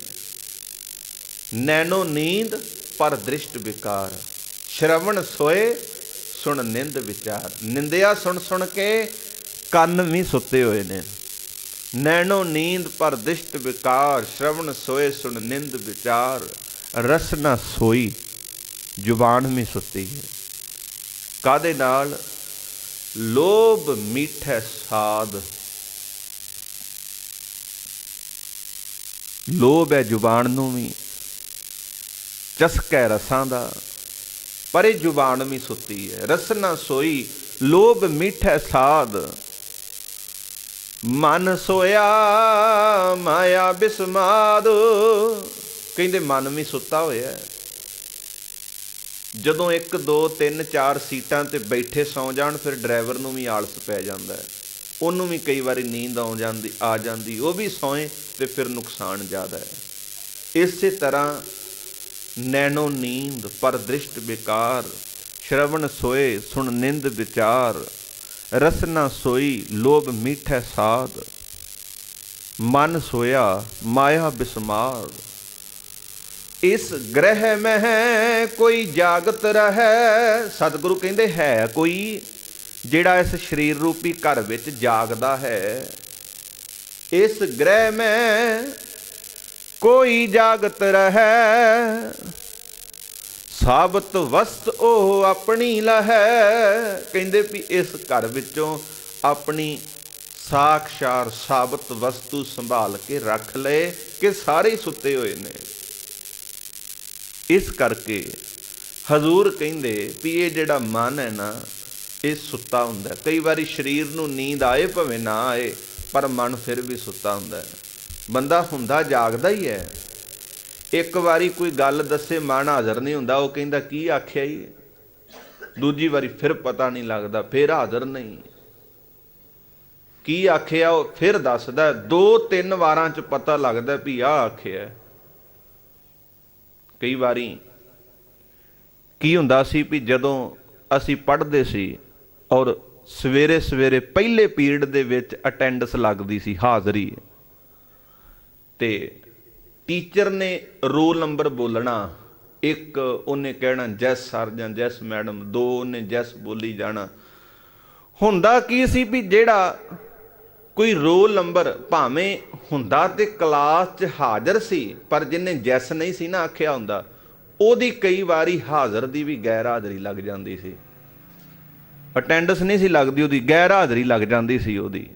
ਨੈਨੋ ਨੀਂਦ ਪਰ ਦ੍ਰਿਸ਼ਟ ਵਿਕਾਰ, ਸ਼ਰਵਣ ਸੋਏ ਸੁਣ ਨਿੰਦ ਵਿਚਾਰ। ਨਿੰਦਿਆ ਸੁਣ ਸੁਣ ਕੇ ਕੰਨ ਵੀ ਸੁੱਤੇ ਹੋਏ ਨੇ। ਨੈਣੋ ਨੀਂਦ ਪਰ ਦ੍ਰਿਸ਼ਟ ਵਿਕਾਰ, ਸ਼ਰਵਣ ਸੋਏ ਸੁਣ ਨਿੰਦ ਵਿਚਾਰ, ਰਸਨਾ ਸੋਈ, ਜ਼ੁਬਾਨ ਵੀ ਸੁੱਤੀ ਹੈ। ਕਾਹਦੇ ਨਾਲ? ਲੋਭ ਮਿੱਠੇ ਸਾਧ। ਲੋਭ ਹੈ ਜ਼ੁਬਾਨ ਨੂੰ ਵੀ, ਚਸਕਾ ਹੈ ਰਸਾਂ ਦਾ, ਪਰ ਇਹ ਜ਼ੁਬਾਨ ਵੀ ਸੁੱਤੀ ਹੈ। ਰਸਨਾ ਸੋਈ ਲੋਭ ਮਿੱਠੇ ਸਾਧ, ਮਨ ਸੋਇਆ ਮਾਇਆ ਬਿਸਮਾਦ। ਕਹਿੰਦੇ ਮਨ ਵੀ ਸੁੱਤਾ ਹੋਇਆ। ਜਦੋਂ 1 2 3 4 ਸੀਟਾਂ ਤੇ ਬੈਠੇ ਸੌਂ ਜਾਣ, ਫਿਰ ਡਰਾਈਵਰ ਨੂੰ ਵੀ ਆਲਸ ਪੈ ਜਾਂਦਾ ਹੈ, ਉਹਨੂੰ ਵੀ ਕਈ ਵਾਰੀ ਨੀਂਦ ਆ ਜਾਂਦੀ, ਉਹ ਵੀ ਸੌਏ ਤੇ ਫਿਰ ਨੁਕਸਾਨ ਜ਼ਿਆਦਾ ਹੈ। ਇਸੇ ਤਰ੍ਹਾਂ ਨੈਣੋ ਨੀਂਦ ਪਰ ਦ੍ਰਿਸ਼ਟ ਵਿਕਾਰ, ਸ਼ਰਵਣ ਸੋਏ ਸੁਣ ਨਿੰਦ ਵਿਚਾਰ, ਰਸਨਾ ਸੋਈ ਲੋਭ ਮਿੱਠੇ ਸਾਧ, ਮਨ ਸੋਇਆ ਮਾਇਆ ਬਿਸਮਾਰ। ਇਸ ਗ੍ਰਹਿ ਮਹਿ ਕੋਈ ਜਾਗਤ ਰਹੈ। ਸਤਿਗੁਰੂ ਕਹਿੰਦੇ ਹੈ ਕੋਈ ਜਿਹੜਾ ਇਸ ਸਰੀਰ ਰੂਪੀ ਘਰ ਵਿੱਚ ਜਾਗਦਾ ਹੈ। ਇਸ ਗ੍ਰਹਿ ਮੈਂ ਕੋਈ ਜਾਗਤ ਰਹੈ, ਸਾਬਤ ਵਸਤ ਉਹ ਆਪਣੀ ਲਹੈ। ਕਹਿੰਦੇ ਵੀ ਇਸ ਘਰ ਵਿੱਚੋਂ ਆਪਣੀ ਸਾਖਸ਼ਾਤ ਸਾਬਤ ਵਸਤੂ ਸੰਭਾਲ ਕੇ ਰੱਖ ਲਏ ਕਿ ਸਾਰੇ ਸੁੱਤੇ ਹੋਏ ਨੇ। ਇਸ ਕਰਕੇ ਹਜ਼ੂਰ ਕਹਿੰਦੇ ਵੀ ਇਹ ਜਿਹੜਾ ਮਨ ਹੈ ਨਾ, ਇਹ ਸੁੱਤਾ ਹੁੰਦਾ। ਕਈ ਵਾਰੀ ਸਰੀਰ ਨੂੰ ਨੀਂਦ ਆਏ ਭਾਵੇਂ ਨਾ ਆਏ, ਪਰ ਮਨ ਫਿਰ ਵੀ ਸੁੱਤਾ ਹੁੰਦਾ। ਬੰਦਾ ਹੁੰਦਾ ਜਾਗਦਾ ਹੀ ਹੈ। ਇੱਕ ਵਾਰੀ ਕੋਈ ਗੱਲ ਦੱਸੇ ਮਨ ਹਾਜ਼ਰ ਨਹੀਂ ਹੁੰਦਾ, ਉਹ ਕਹਿੰਦਾ ਕੀ ਆਖਿਆ ਹੀ। ਦੂਜੀ ਵਾਰੀ ਫਿਰ ਪਤਾ ਨਹੀਂ ਲੱਗਦਾ, ਫਿਰ ਹਾਜ਼ਰ ਨਹੀਂ, ਕੀ ਆਖਿਆ ਉਹ ਫਿਰ ਦੱਸਦਾ। 2-3 ਵਾਰਾਂ 'ਚ ਪਤਾ ਲੱਗਦਾ ਵੀ ਆਹ ਆਖਿਆ। ਕਈ ਵਾਰੀ ਕੀ ਹੁੰਦਾ ਸੀ ਵੀ ਜਦੋਂ ਅਸੀਂ ਪੜ੍ਹਦੇ ਸੀ ਔਰ ਸਵੇਰੇ ਸਵੇਰੇ ਪਹਿਲੇ ਪੀਰੀਅਡ ਦੇ ਵਿੱਚ ਅਟੈਂਡੈਂਸ ਲੱਗਦੀ ਸੀ, ਹਾਜ਼ਰੀ, ਤੇ ਟੀਚਰ ਨੇ ਰੋਲ ਨੰਬਰ ਬੋਲਣਾ। 1 ਉਹਨੇ ਕਹਿਣਾ ਜੈਸ ਸਰ ਜਾਂ ਜੈਸ ਮੈਡਮ, 2 ਉਹਨੇ ਜੈਸ ਬੋਲੀ ਜਾਣਾ। ਹੁੰਦਾ ਕੀ ਸੀ ਵੀ ਜਿਹੜਾ ਕੋਈ ਰੋਲ ਨੰਬਰ ਭਾਵੇਂ ਹੁੰਦਾ ਤੇ ਕਲਾਸ 'ਚ ਹਾਜ਼ਰ ਸੀ, ਪਰ ਜਿਹਨੇ ਜੈਸ ਨਹੀਂ ਸੀ ਨਾ ਆਖਿਆ ਹੁੰਦਾ, ਉਹਦੀ ਕਈ ਵਾਰੀ ਹਾਜ਼ਰ ਦੀ ਵੀ ਗੈਰ ਹਾਜ਼ਰੀ ਲੱਗ ਜਾਂਦੀ ਸੀ। ਅਟੈਂਡੈਂਸ ਨਹੀਂ ਸੀ ਲੱਗਦੀ, ਉਹਦੀ ਗੈਰ ਹਾਜ਼ਰੀ ਲੱਗ ਜਾਂਦੀ ਸੀ ਉਹਦੀ।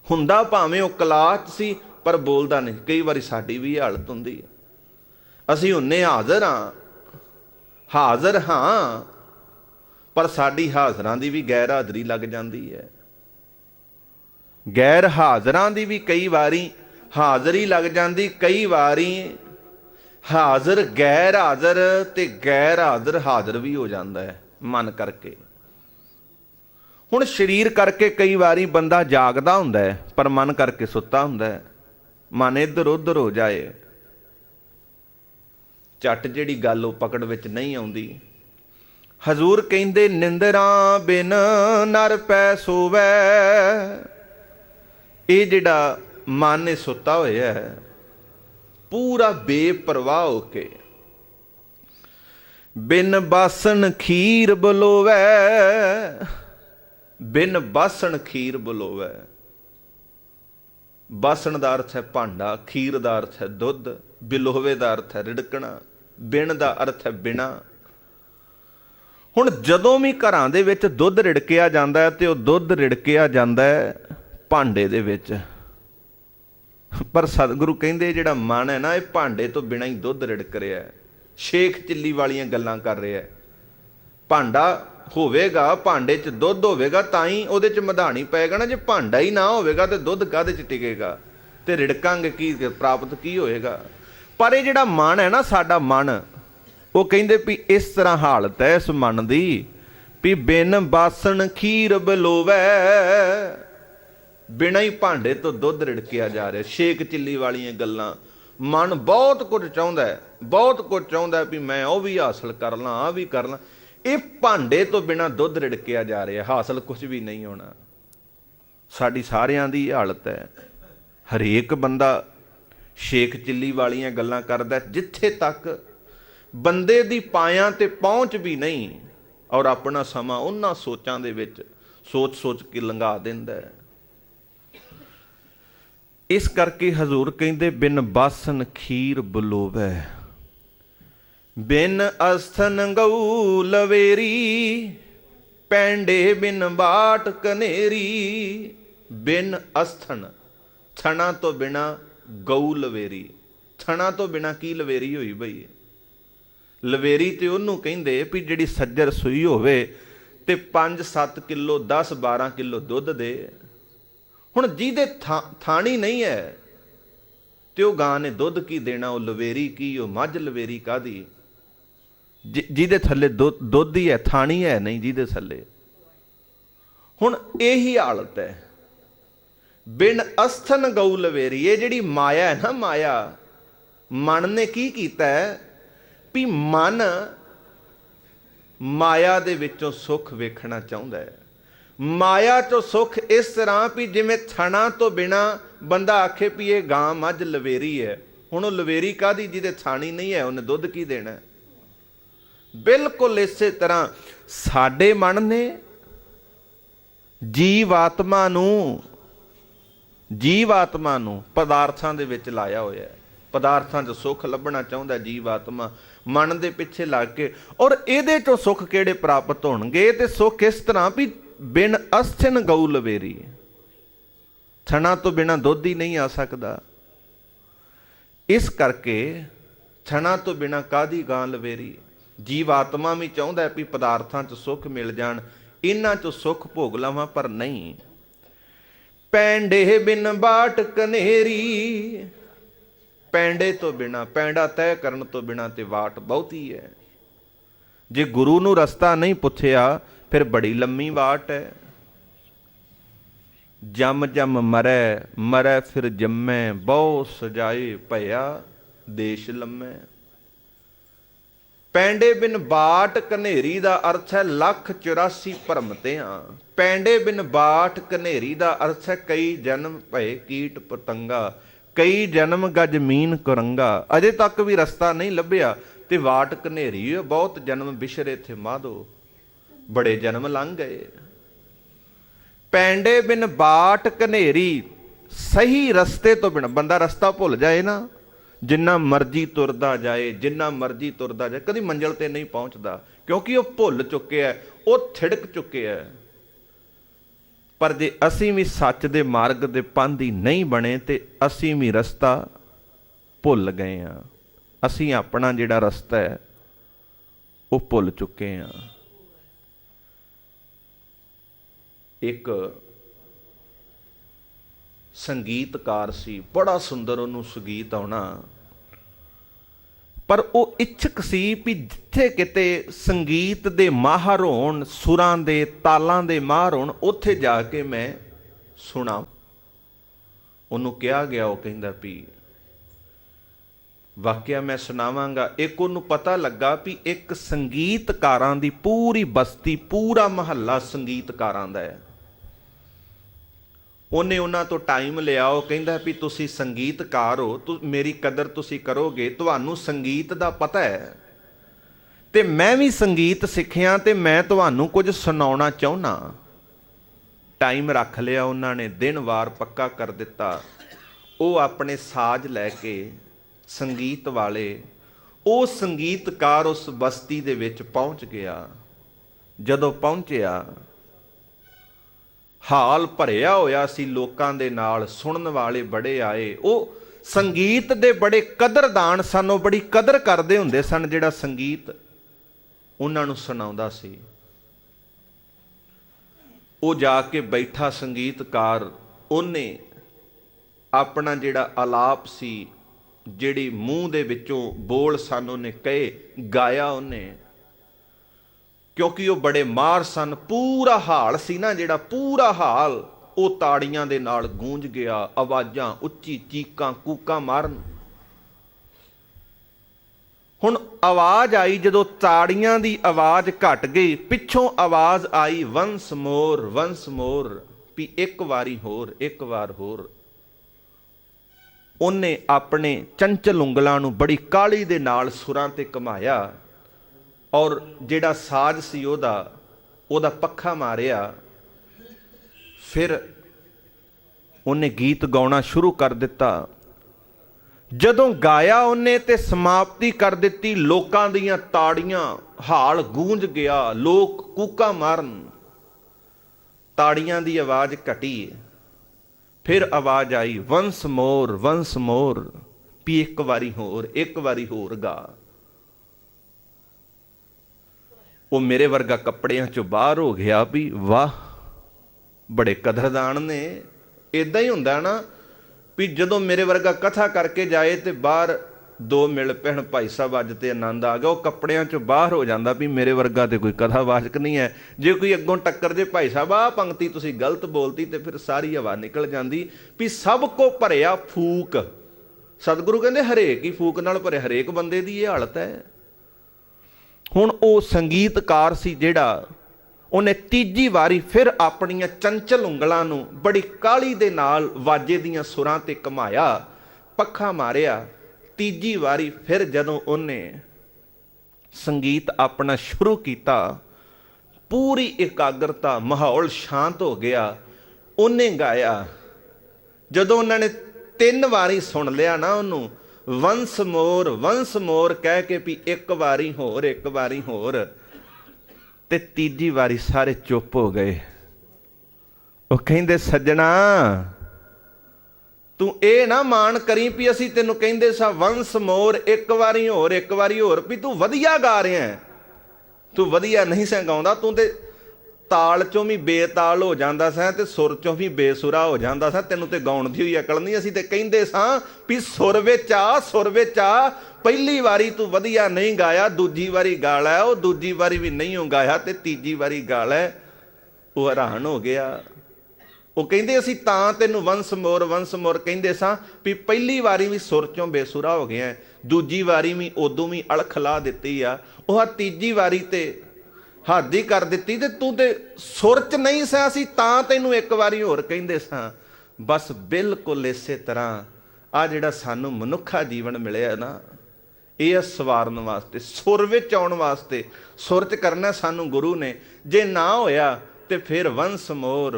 ਹੁੰਦਾ ਭਾਵੇਂ ਉਹ ਕਲਾਸ 'ਚ ਸੀ ਪਰ ਬੋਲਦਾ ਨਹੀਂ। ਕਈ ਵਾਰੀ ਸਾਡੀ ਵੀ ਹਾਲਤ ਹੁੰਦੀ ਹੈ, ਅਸੀਂ ਹੁੰਨੇ ਹਾਜ਼ਰ ਹਾਂ, ਪਰ ਸਾਡੀ ਹਾਜ਼ਰਾਂ ਦੀ ਵੀ ਗੈਰ ਹਾਜ਼ਰੀ ਲੱਗ ਜਾਂਦੀ ਹੈ। ਗੈਰ ਹਾਜ਼ਰਾਂ ਦੀ ਵੀ ਕਈ ਵਾਰੀ ਹਾਜ਼ਰੀ ਲੱਗ ਜਾਂਦੀ, ਕਈ ਵਾਰੀ ਹਾਜ਼ਰ ਗੈਰ ਹਾਜ਼ਰ ਤੇ ਗੈਰ ਹਾਜ਼ਰ ਹਾਜ਼ਰ ਵੀ ਹੋ ਜਾਂਦਾ ਹੈ ਮਨ ਕਰਕੇ। ਹੁਣ ਸਰੀਰ ਕਰਕੇ ਕਈ ਵਾਰੀ ਬੰਦਾ ਜਾਗਦਾ ਹੁੰਦਾ ਹੈ, ਪਰ ਮਨ ਕਰਕੇ ਸੁੱਤਾ ਹੁੰਦਾ ਹੈ। ਮਨ ਇੱਧਰ ਉੱਧਰ ਹੋ ਜਾਏ, ਝੱਟ ਜਿਹੜੀ ਗੱਲ ਉਹ ਪਕੜ ਵਿੱਚ ਨਹੀਂ ਆਉਂਦੀ। ਹਜ਼ੂਰ ਕਹਿੰਦੇ ਨਿੰਦਰਾਂ ਬਿਨ ਨਰ ਪੈ ਸੋਵੈ। ਇਹ ਜਿਹੜਾ ਮਨ ਇਹ ਸੁੱਤਾ ਹੋਇਆ ਹੈ, ਪੂਰਾ ਬੇਪਰਵਾਹ ਹੋ ਕੇ, ਬਿਨ ਬਾਸਨ ਖੀਰ ਬਲੋਵੈ। ਬਿਨ ਬਾਸਣ ਖੀਰ ਬਲੋਵੈ। ਬਾਸਣ ਦਾ ਅਰਥ ਹੈ ਭਾਂਡਾ, ਖੀਰ ਦਾ ਅਰਥ ਹੈ ਦੁੱਧ, ਬਿਲੋਵੇ ਦਾ ਅਰਥ ਹੈ ਰਿੜਕਣਾ, ਬਿਨ ਦਾ ਅਰਥ ਹੈ ਬਿਨਾ। ਹੁਣ ਜਦੋਂ ਵੀ ਘਰਾਂ ਦੇ ਵਿੱਚ ਦੁੱਧ ਰਿੜਕਿਆ ਜਾਂਦਾ ਹੈ ਤੇ ਉਹ ਦੁੱਧ ਰਿੜਕਿਆ ਜਾਂਦਾ ਹੈ ਭਾਂਡੇ ਦੇ ਵਿੱਚ, ਪਰ ਸਤਿਗੁਰੂ ਕਹਿੰਦੇ ਜਿਹੜਾ ਮਨ ਹੈ ਨਾ, ਇਹ ਭਾਂਡੇ ਤੋਂ ਬਿਨਾਂ ਹੀ ਦੁੱਧ ਰਿੜਕ ਰਿਹਾ ਹੈ, ਸ਼ੇਖ ਚਿੱਲੀ ਵਾਲੀਆਂ ਗੱਲਾਂ ਕਰ ਰਿਹਾ ਹੈ। ਭਾਂਡਾ ਹੋਵੇਗਾ, ਭਾਂਡੇ 'ਚ ਦੁੱਧ ਹੋਵੇਗਾ ਤਾਂ ਹੀ ਉਹਦੇ 'ਚ ਮਧਾਣੀ ਪਏਗਾ ਨਾ। ਜੇ ਭਾਂਡਾ ਹੀ ਨਾ ਹੋਵੇਗਾ ਤੇ ਦੁੱਧ ਕਾਹਦੇ 'ਚ ਟਿਕੇਗਾ, ਤੇ ਰਿੜਕਾਂਗੇ ਕੀ, ਪ੍ਰਾਪਤ ਕੀ ਹੋਏਗਾ। ਪਰ ਇਹ ਜਿਹੜਾ ਮਨ ਹੈ ਨਾ, ਸਾਡਾ ਮਨ, ਉਹ ਕਹਿੰਦੇ ਵੀ ਇਸ ਤਰ੍ਹਾਂ ਹਾਲਤ ਹੈ ਇਸ ਮਨ ਦੀ ਵੀ ਬਿਨ ਬਾਸਣ ਖੀਰ ਬਲੋਵੈ, ਬਿਨਾਂ ਹੀ ਭਾਂਡੇ ਤੋਂ ਦੁੱਧ ਰਿੜਕਿਆ ਜਾ ਰਿਹਾ। ਸ਼ੇਕ ਚਿੱਲੀ ਵਾਲੀਆਂ ਗੱਲਾਂ। ਮਨ ਬਹੁਤ ਕੁਝ ਚਾਹੁੰਦਾ ਹੈ, ਬਹੁਤ ਕੁਝ ਚਾਹੁੰਦਾ ਵੀ ਮੈਂ ਉਹ ਵੀ ਹਾਸਲ ਕਰ ਲਾਂ, ਆਹ ਵੀ ਕਰ ਲਾਂ। ਇਹ ਭਾਂਡੇ ਤੋਂ ਬਿਨਾਂ ਦੁੱਧ ਰਿੜਕਿਆ ਜਾ ਰਿਹਾ, ਹਾਸਲ ਕੁਝ ਵੀ ਨਹੀਂ ਹੋਣਾ। ਸਾਡੀ ਸਾਰਿਆਂ ਦੀ ਹਾਲਤ ਹੈ। ਹਰੇਕ ਬੰਦਾ ਸ਼ੇਖ ਚਿੱਲੀ ਵਾਲੀਆਂ ਗੱਲਾਂ ਕਰਦਾ, ਜਿੱਥੇ ਤੱਕ ਬੰਦੇ ਦੀ ਪਾਇਆਂ ਤੇ ਪਹੁੰਚ ਵੀ ਨਹੀਂ, ਔਰ ਆਪਣਾ ਸਮਾਂ ਉਹਨਾਂ ਸੋਚਾਂ ਦੇ ਵਿੱਚ ਸੋਚ ਸੋਚ ਕੇ ਲੰਘਾ ਦਿੰਦਾ ਹੈ। ਇਸ ਕਰਕੇ ਹਜ਼ੂਰ ਕਹਿੰਦੇ ਬਿਨ ਬਾਸਨ ਖੀਰ ਬਲੋਵੈ, ਬਿਨ ਅਸਥਨ ਗਊ ਲਵੇਰੀ, ਪੈਂਡੇ ਬਿਨ ਬਾਟ ਕਨੇਰੀ। ਬਿਨ ਅਸਥਨ, ਥਣਾ ਤੋਂ ਬਿਨਾ ਗਊ ਲਵੇਰੀ। ਥਣਾ ਤੋਂ ਬਿਨਾ ਕੀ ਲਵੇਰੀ ਹੋਈ ਬਈ? ਲਵੇਰੀ ਤੇ ਉਹਨੂੰ ਕਹਿੰਦੇ ਵੀ ਜਿਹੜੀ ਸੱਜਰ ਸੂਈ ਹੋਵੇ ਤੇ 5-7 ਕਿਲੋ 10-12 ਕਿਲੋ ਦੁੱਧ ਦੇ। ਹੁਣ ਜਿਹਦੇ ਥਾਣੀ ਨਹੀਂ ਹੈ ਤੇ ਉਹ ਗਾਂ ਨੇ ਦੁੱਧ ਕੀ ਦੇਣਾ? ਉਹ ਲਵੇਰੀ ਕੀ, ਉਹ ਮੱਝ ਲਵੇਰੀ ਕਾਹਦੀ? ਜਿਹਦੇ ਥੱਲੇ ਦੁੱਧ ਹੀ ਹੈ, ਥਾਣੀ ਹੈ ਨਹੀਂ ਜਿਹਦੇ ਥੱਲੇ। ਹੁਣ ਇਹੀ ਹਾਲਤ ਹੈ। ਬਿਨ ਅਸਥਨ ਗਊ ਲਵੇਰੀ। ਇਹ ਜਿਹੜੀ ਮਾਇਆ ਹੈ ਨਾ, ਮਾਇਆ, ਮਨ ਨੇ ਕੀ ਕੀਤਾ ਹੈ ਵੀ ਮਨ ਮਾਇਆ ਦੇ ਵਿੱਚੋਂ ਸੁੱਖ ਵੇਖਣਾ ਚਾਹੁੰਦਾ ਹੈ। ਮਾਇਆ ਚੋਂ ਸੁੱਖ ਇਸ ਤਰ੍ਹਾਂ ਵੀ ਜਿਵੇਂ ਥਣਾ ਤੋਂ ਬਿਨਾ ਬੰਦਾ ਆਖੇ ਵੀ ਇਹ ਗਾਂ ਮੱਝ ਲਵੇਰੀ ਹੈ। ਹੁਣ ਉਹ ਲਵੇਰੀ ਕਾਹਦੀ? ਜਿਹਦੇ ਥਾਣੀ ਨਹੀਂ ਹੈ, ਉਹਨੇ ਦੁੱਧ ਕੀ ਦੇਣਾ? ਬਿਲਕੁਲ ਇਸੇ ਤਰ੍ਹਾਂ ਸਾਡੇ ਮਨ ਨੇ ਜੀਵ ਆਤਮਾ ਨੂੰ ਪਦਾਰਥਾਂ ਦੇ ਵਿੱਚ ਲਾਇਆ ਹੋਇਆ ਹੈ। ਪਦਾਰਥਾਂ 'ਚ ਸੁੱਖ ਲੱਭਣਾ ਚਾਹੁੰਦਾ ਜੀਵ ਆਤਮਾ, ਮਨ ਦੇ ਪਿੱਛੇ ਲੱਗ ਕੇ। ਔਰ ਇਹਦੇ 'ਚੋਂ ਸੁੱਖ ਕਿਹੜੇ ਪ੍ਰਾਪਤ ਹੋਣਗੇ? ਤੇ ਸੁੱਖ ਇਸ ਤਰ੍ਹਾਂ ਵੀ ਬਿਨ ਅਸਥਨ ਗਊ ਲਵੇਰੀ। ਥਣਾ ਤੋਂ ਬਿਨਾਂ ਦੁੱਧ ਹੀ ਨਹੀਂ ਆ ਸਕਦਾ। ਇਸ ਕਰਕੇ ਥਣਾ ਤੋਂ ਬਿਨਾਂ ਕਾਹਦੀ ਗਾਂ ਲਵੇਰੀ? ਜੀਵ ਆਤਮਾ ਵੀ ਚਾਹੁੰਦਾ ਵੀ ਪਦਾਰਥਾਂ 'ਚ ਸੁੱਖ ਮਿਲ ਜਾਣ, ਇਹਨਾਂ 'ਚੋਂ ਸੁੱਖ ਭੋਗ ਲਵਾਂ, ਪਰ ਨਹੀਂ। ਪੈਂਡੇ ਬਿਨ ਬਾਟ ਕਨੇਰੀ। ਪੈਂਡੇ ਤੋਂ ਬਿਨਾਂ, ਪੈਂਡਾ ਤੈਅ ਕਰਨ ਤੋਂ ਬਿਨਾਂ ਤੇ ਵਾਟ ਬਹੁਤੀ ਹੈ। ਜੇ ਗੁਰੂ ਨੂੰ ਰਸਤਾ ਨਹੀਂ ਪੁੱਛਿਆ ਫਿਰ ਬੜੀ ਲੰਮੀ ਵਾਟ ਹੈ। ਜਮ ਜਮ ਮਰੈ ਫਿਰ ਜੰਮੈ, ਬਹੁ ਸਜਾਏ ਭਇਆ ਦੇਸ਼ ਲੰਮੈ। ਪੈਂਡੇ ਬਿਨ ਬਾਟ ਕਨੇਰੀ ਦਾ ਅਰਥ ਹੈ 1,84 ਭਰਮ ਤੇ ਹਾਂ। ਪੈਂਡੇ ਬਿਨ ਬਾਟ ਕਨੇਰੀ ਦਾ ਅਰਥ ਹੈ ਕਈ ਜਨਮ ਭਏ ਕੀਟ ਪਤੰਗਾ, ਕਈ ਜਨਮ ਗਜ ਮੀਨ ਕੁਰੰਗਾ। ਅਜੇ ਤੱਕ ਵੀ ਰਸਤਾ ਨਹੀਂ ਲੱਭਿਆ ਤੇ ਵਾਟ ਕਨੇਰੀ। ਬਹੁਤ ਜਨਮ ਵਿਸ਼ਰੇ ਥੇ ਮਾਧੋ, ਬੜੇ ਜਨਮ ਲੰਘ ਗਏ। ਪੈਂਡੇ ਬਿਨ ਬਾਟ ਕਨੇਰੀ, ਸਹੀ ਰਸਤੇ ਤੋਂ ਬਿਨਾਂ ਬੰਦਾ ਰਸਤਾ ਭੁੱਲ ਜਾਏ ਨਾ, ਜਿੰਨਾ ਮਰਜ਼ੀ ਤੁਰਦਾ ਜਾਏ, ਕਦੀ ਮੰਜ਼ਿਲ ਤੇ ਨਹੀਂ ਪਹੁੰਚਦਾ, ਕਿਉਂਕਿ ਉਹ ਭੁੱਲ ਚੁੱਕਿਆ, ਉਹ ਥਿੜਕ ਚੁੱਕਿਆ। ਪਰ ਜੇ ਅਸੀਂ ਵੀ ਸੱਚ ਦੇ ਮਾਰਗ ਦੇ ਪਾਂਧੀ ਨਹੀਂ ਬਣੇ ਤੇ ਅਸੀਂ ਵੀ ਰਸਤਾ ਭੁੱਲ ਗਏ ਹਾਂ। ਅਸੀਂ ਆਪਣਾ ਜਿਹੜਾ ਰਸਤਾ ਹੈ ਉਹ ਭੁੱਲ ਚੁੱਕੇ ਹਾਂ। ਇੱਕ ਸੰਗੀਤਕਾਰ ਸੀ, ਬੜਾ ਸੁੰਦਰ ਉਹਨੂੰ ਸੰਗੀਤ ਆਉਣਾ, ਪਰ ਉਹ ਇੱਛਕ ਸੀ ਵੀ ਜਿੱਥੇ ਕਿਤੇ ਸੰਗੀਤ ਦੇ ਮਾਹਰ ਹੋਣ, ਸੁਰਾਂ ਦੇ ਤਾਲਾਂ ਦੇ ਮਾਹਰ ਹੋਣ, ਉੱਥੇ ਜਾ ਕੇ ਮੈਂ ਸੁਣਾ। ਉਹਨੂੰ ਕਿਹਾ ਗਿਆ, ਉਹ ਕਹਿੰਦਾ ਵੀ ਵਾਕਿਆ ਮੈਂ ਸੁਣਾਵਾਂਗਾ। ਇੱਕ ਉਹਨੂੰ ਪਤਾ ਲੱਗਾ ਵੀ ਇੱਕ ਸੰਗੀਤਕਾਰਾਂ ਦੀ ਪੂਰੀ ਬਸਤੀ, ਪੂਰਾ ਮਹੱਲਾ ਸੰਗੀਤਕਾਰਾਂ ਦਾ ਹੈ। ਉਹਨੇ ਉਹਨਾਂ ਤੋਂ ਟਾਈਮ ਲਿਆ। ਉਹ ਕਹਿੰਦਾ ਵੀ ਤੁਸੀਂ ਸੰਗੀਤਕਾਰ ਹੋ, ਮੇਰੀ ਕਦਰ ਤੁਸੀਂ ਕਰੋਗੇ, ਤੁਹਾਨੂੰ ਸੰਗੀਤ ਦਾ ਪਤਾ ਹੈ ਤੇ ਮੈਂ ਵੀ ਸੰਗੀਤ ਸਿੱਖਿਆ ਤੇ ਮੈਂ ਤੁਹਾਨੂੰ ਕੁਝ ਸੁਣਾਉਣਾ ਚਾਹੁੰਦਾ। टाइम रख लिया उन्होंने, दिन वार पक्का कर दिता। वो अपने साज लैके संगीत वाले, वो संगीतकार उस बस्ती दे विच पहुंच गया। जदों पहुंचिया, हाल भरिया होया सी लोकां दे नाल, सुनन वाले बड़े आए। वो संगीत दे बड़े कदरदान सन, वो बड़ी कदर करदे हुंदे सन जिहड़ा संगीत उन्हां नूं सुणाउंदा सी। वो जाके बैठा संगीतकार, उन्ने अपना जिहड़ा आलाप सी, जिहड़ी मूँह दे विचों बोल सन उन्हें कहे, गाया उन्हें, क्योंकि वो बड़े मार सन। पूरा हाल सी ना जिहड़ा, पूरा हाल वो ताड़ियां दे नाल गूंज गया। आवाज़ां उच्ची, चीकां कूकां मारन। हुण आवाज़ आई, जदों ताड़ियां दी आवाज़ घट गई, पिछों आवाज़ आई वंस मोर, भी एक वारी होर, एक वार होर। उन्हें अपने चंचल उंगलां नूं बड़ी काली दे नाल सुरां ते घुमाया, और जिहड़ा साज सी ओदा पक्खा मारिया। फिर उन्हें गीत गाउणा शुरू कर दिता। जदों गाया उन्हें ते समाप्ति कर दिती, लोकां दीयां ताड़ियां, हाल गूंज गया, लोक कूका मारन। ताड़ियां दी आवाज़ घटी, फिर आवाज़ आई वंस मोर, भी एक वारी होर गा। वो मेरे वर्गा कपड़ियां चों बाहर हो गया भी वाह, बड़े कदरदान ने। इदां ही हुंदा ना भी जदों मेरे वर्गा कथा करके जाए तो बाहर दो मिल पैण, भाई साहब अज ते आनंद आ गया, वो कपड़ियां चों बाहर हो जाता भी मेरे वर्गा तो कोई कथावाचक नहीं है। जे कोई अगों टक्कर जे, भाई साहब आ पंक्ति तुसीं गलत बोलती, तो फिर सारी हवा निकल जाती भी सब को भरिया फूक। सतगुरु कहंदे हरेक ही फूक नाल भरे, हरेक बंदे दी ये हालत है। हुण वो संगीतकार सी जिहड़ा, उन्हें तीजी वारी फिर अपनियां चंचल उंगलां नूं बड़ी काली दे नाल वाजे दीयां सुरां ते घुमाया, पक्खा मारिया। तीजी वारी फिर जदों उन्हें संगीत अपना शुरू किया, पूरी एकाग्रता, माहौल शांत हो गया। उन्हें गाया, जदों उन्होंने 3 वारी सुन लिया ना उन्होंने, वंस मोर कह के भी एक वारी होर, ते तीजी वारी सारे चुप हो गए। वो कहिंदे सज्जणा तू ये ना मान करी भी असी तेनों कहिंदे सा वंस मोर, एक वारी होर, भी तू वधिया गा रहा है। तू वधिया नहीं सा गाउंदा, तू ते ताल चों भी बेताल हो जाता सा ते सुर चों भी बेसुरा हो जाता सा। तेनों ते गाउण दी होई अकल नहीं। असी ते कहिंदे सा भी सुर विच आ, पहली वारी तू वधिया नहीं गाया, दूजी वारी गा लै। वो दूजी वारी भी नहीं हो गाया ते तीजी वारी गा लै। वो हैरान हो गया। वो कहिंदे असी तां तैनूं वंस मोर कहिंदे सा भी पहली वारी भी सुर चों बेसुरा हो गया, दूजी वारी भी उदों भी अड़ख ला दित्ती आ, वो तीजी वारी ते हद ही कर दित्ती ते तू ते सुर च नहीं सा, असी तां तैनूं एक वारी होर कहिंदे सा। बस बिल्कुल इसे तरह आ जिहड़ा सानूं मनुखा जीवन मिलिया ना, यह सवारन वास्ते, सुर विच आउण वास्ते, सुर च करना सानूं गुरु ने। जे ना होया ते फिर वंस मोर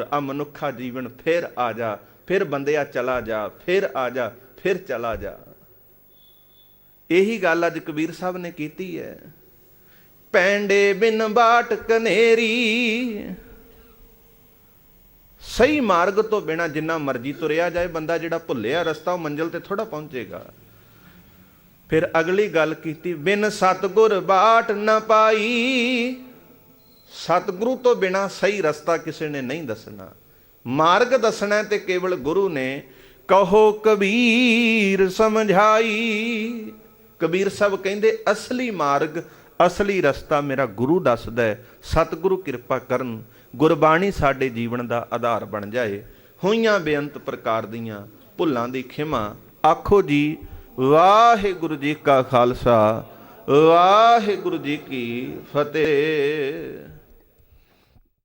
आ मनुखा जीवन, फिर आ जा, फिर बंदिया चला जा, फिर आ जा, फिर चला जा। यही गल अज कबीर साहब ने कीती है। पैंडे बिन बाट कनेरी, सही मार्ग तो बिना जिन्ना मर्जी तुरिया जाए, बंदा जिहड़ा भुलिया रस्ता मंजिल ते थोड़ा पहुंचेगा। फिर अगली गल कीती, बिन सतगुर बाट न पाई। सतगुरु तो बिना सही रस्ता किसी ने नहीं दसना। मार्ग दसना है ते केवल गुरु ने। कहो कबीर समझाई। कबीर साहब कहंदे असली मार्ग, असली रस्ता मेरा गुरु दसदा है। सतगुरु किरपा करन, गुरबाणी साडे जीवन का आधार बन जाए। होइयां बेअंत प्रकार दीयां भुल्लां दी खिमा। आखो जी वाहिगुरु जी का खालसा, वाहिगुरु जी की फतेह।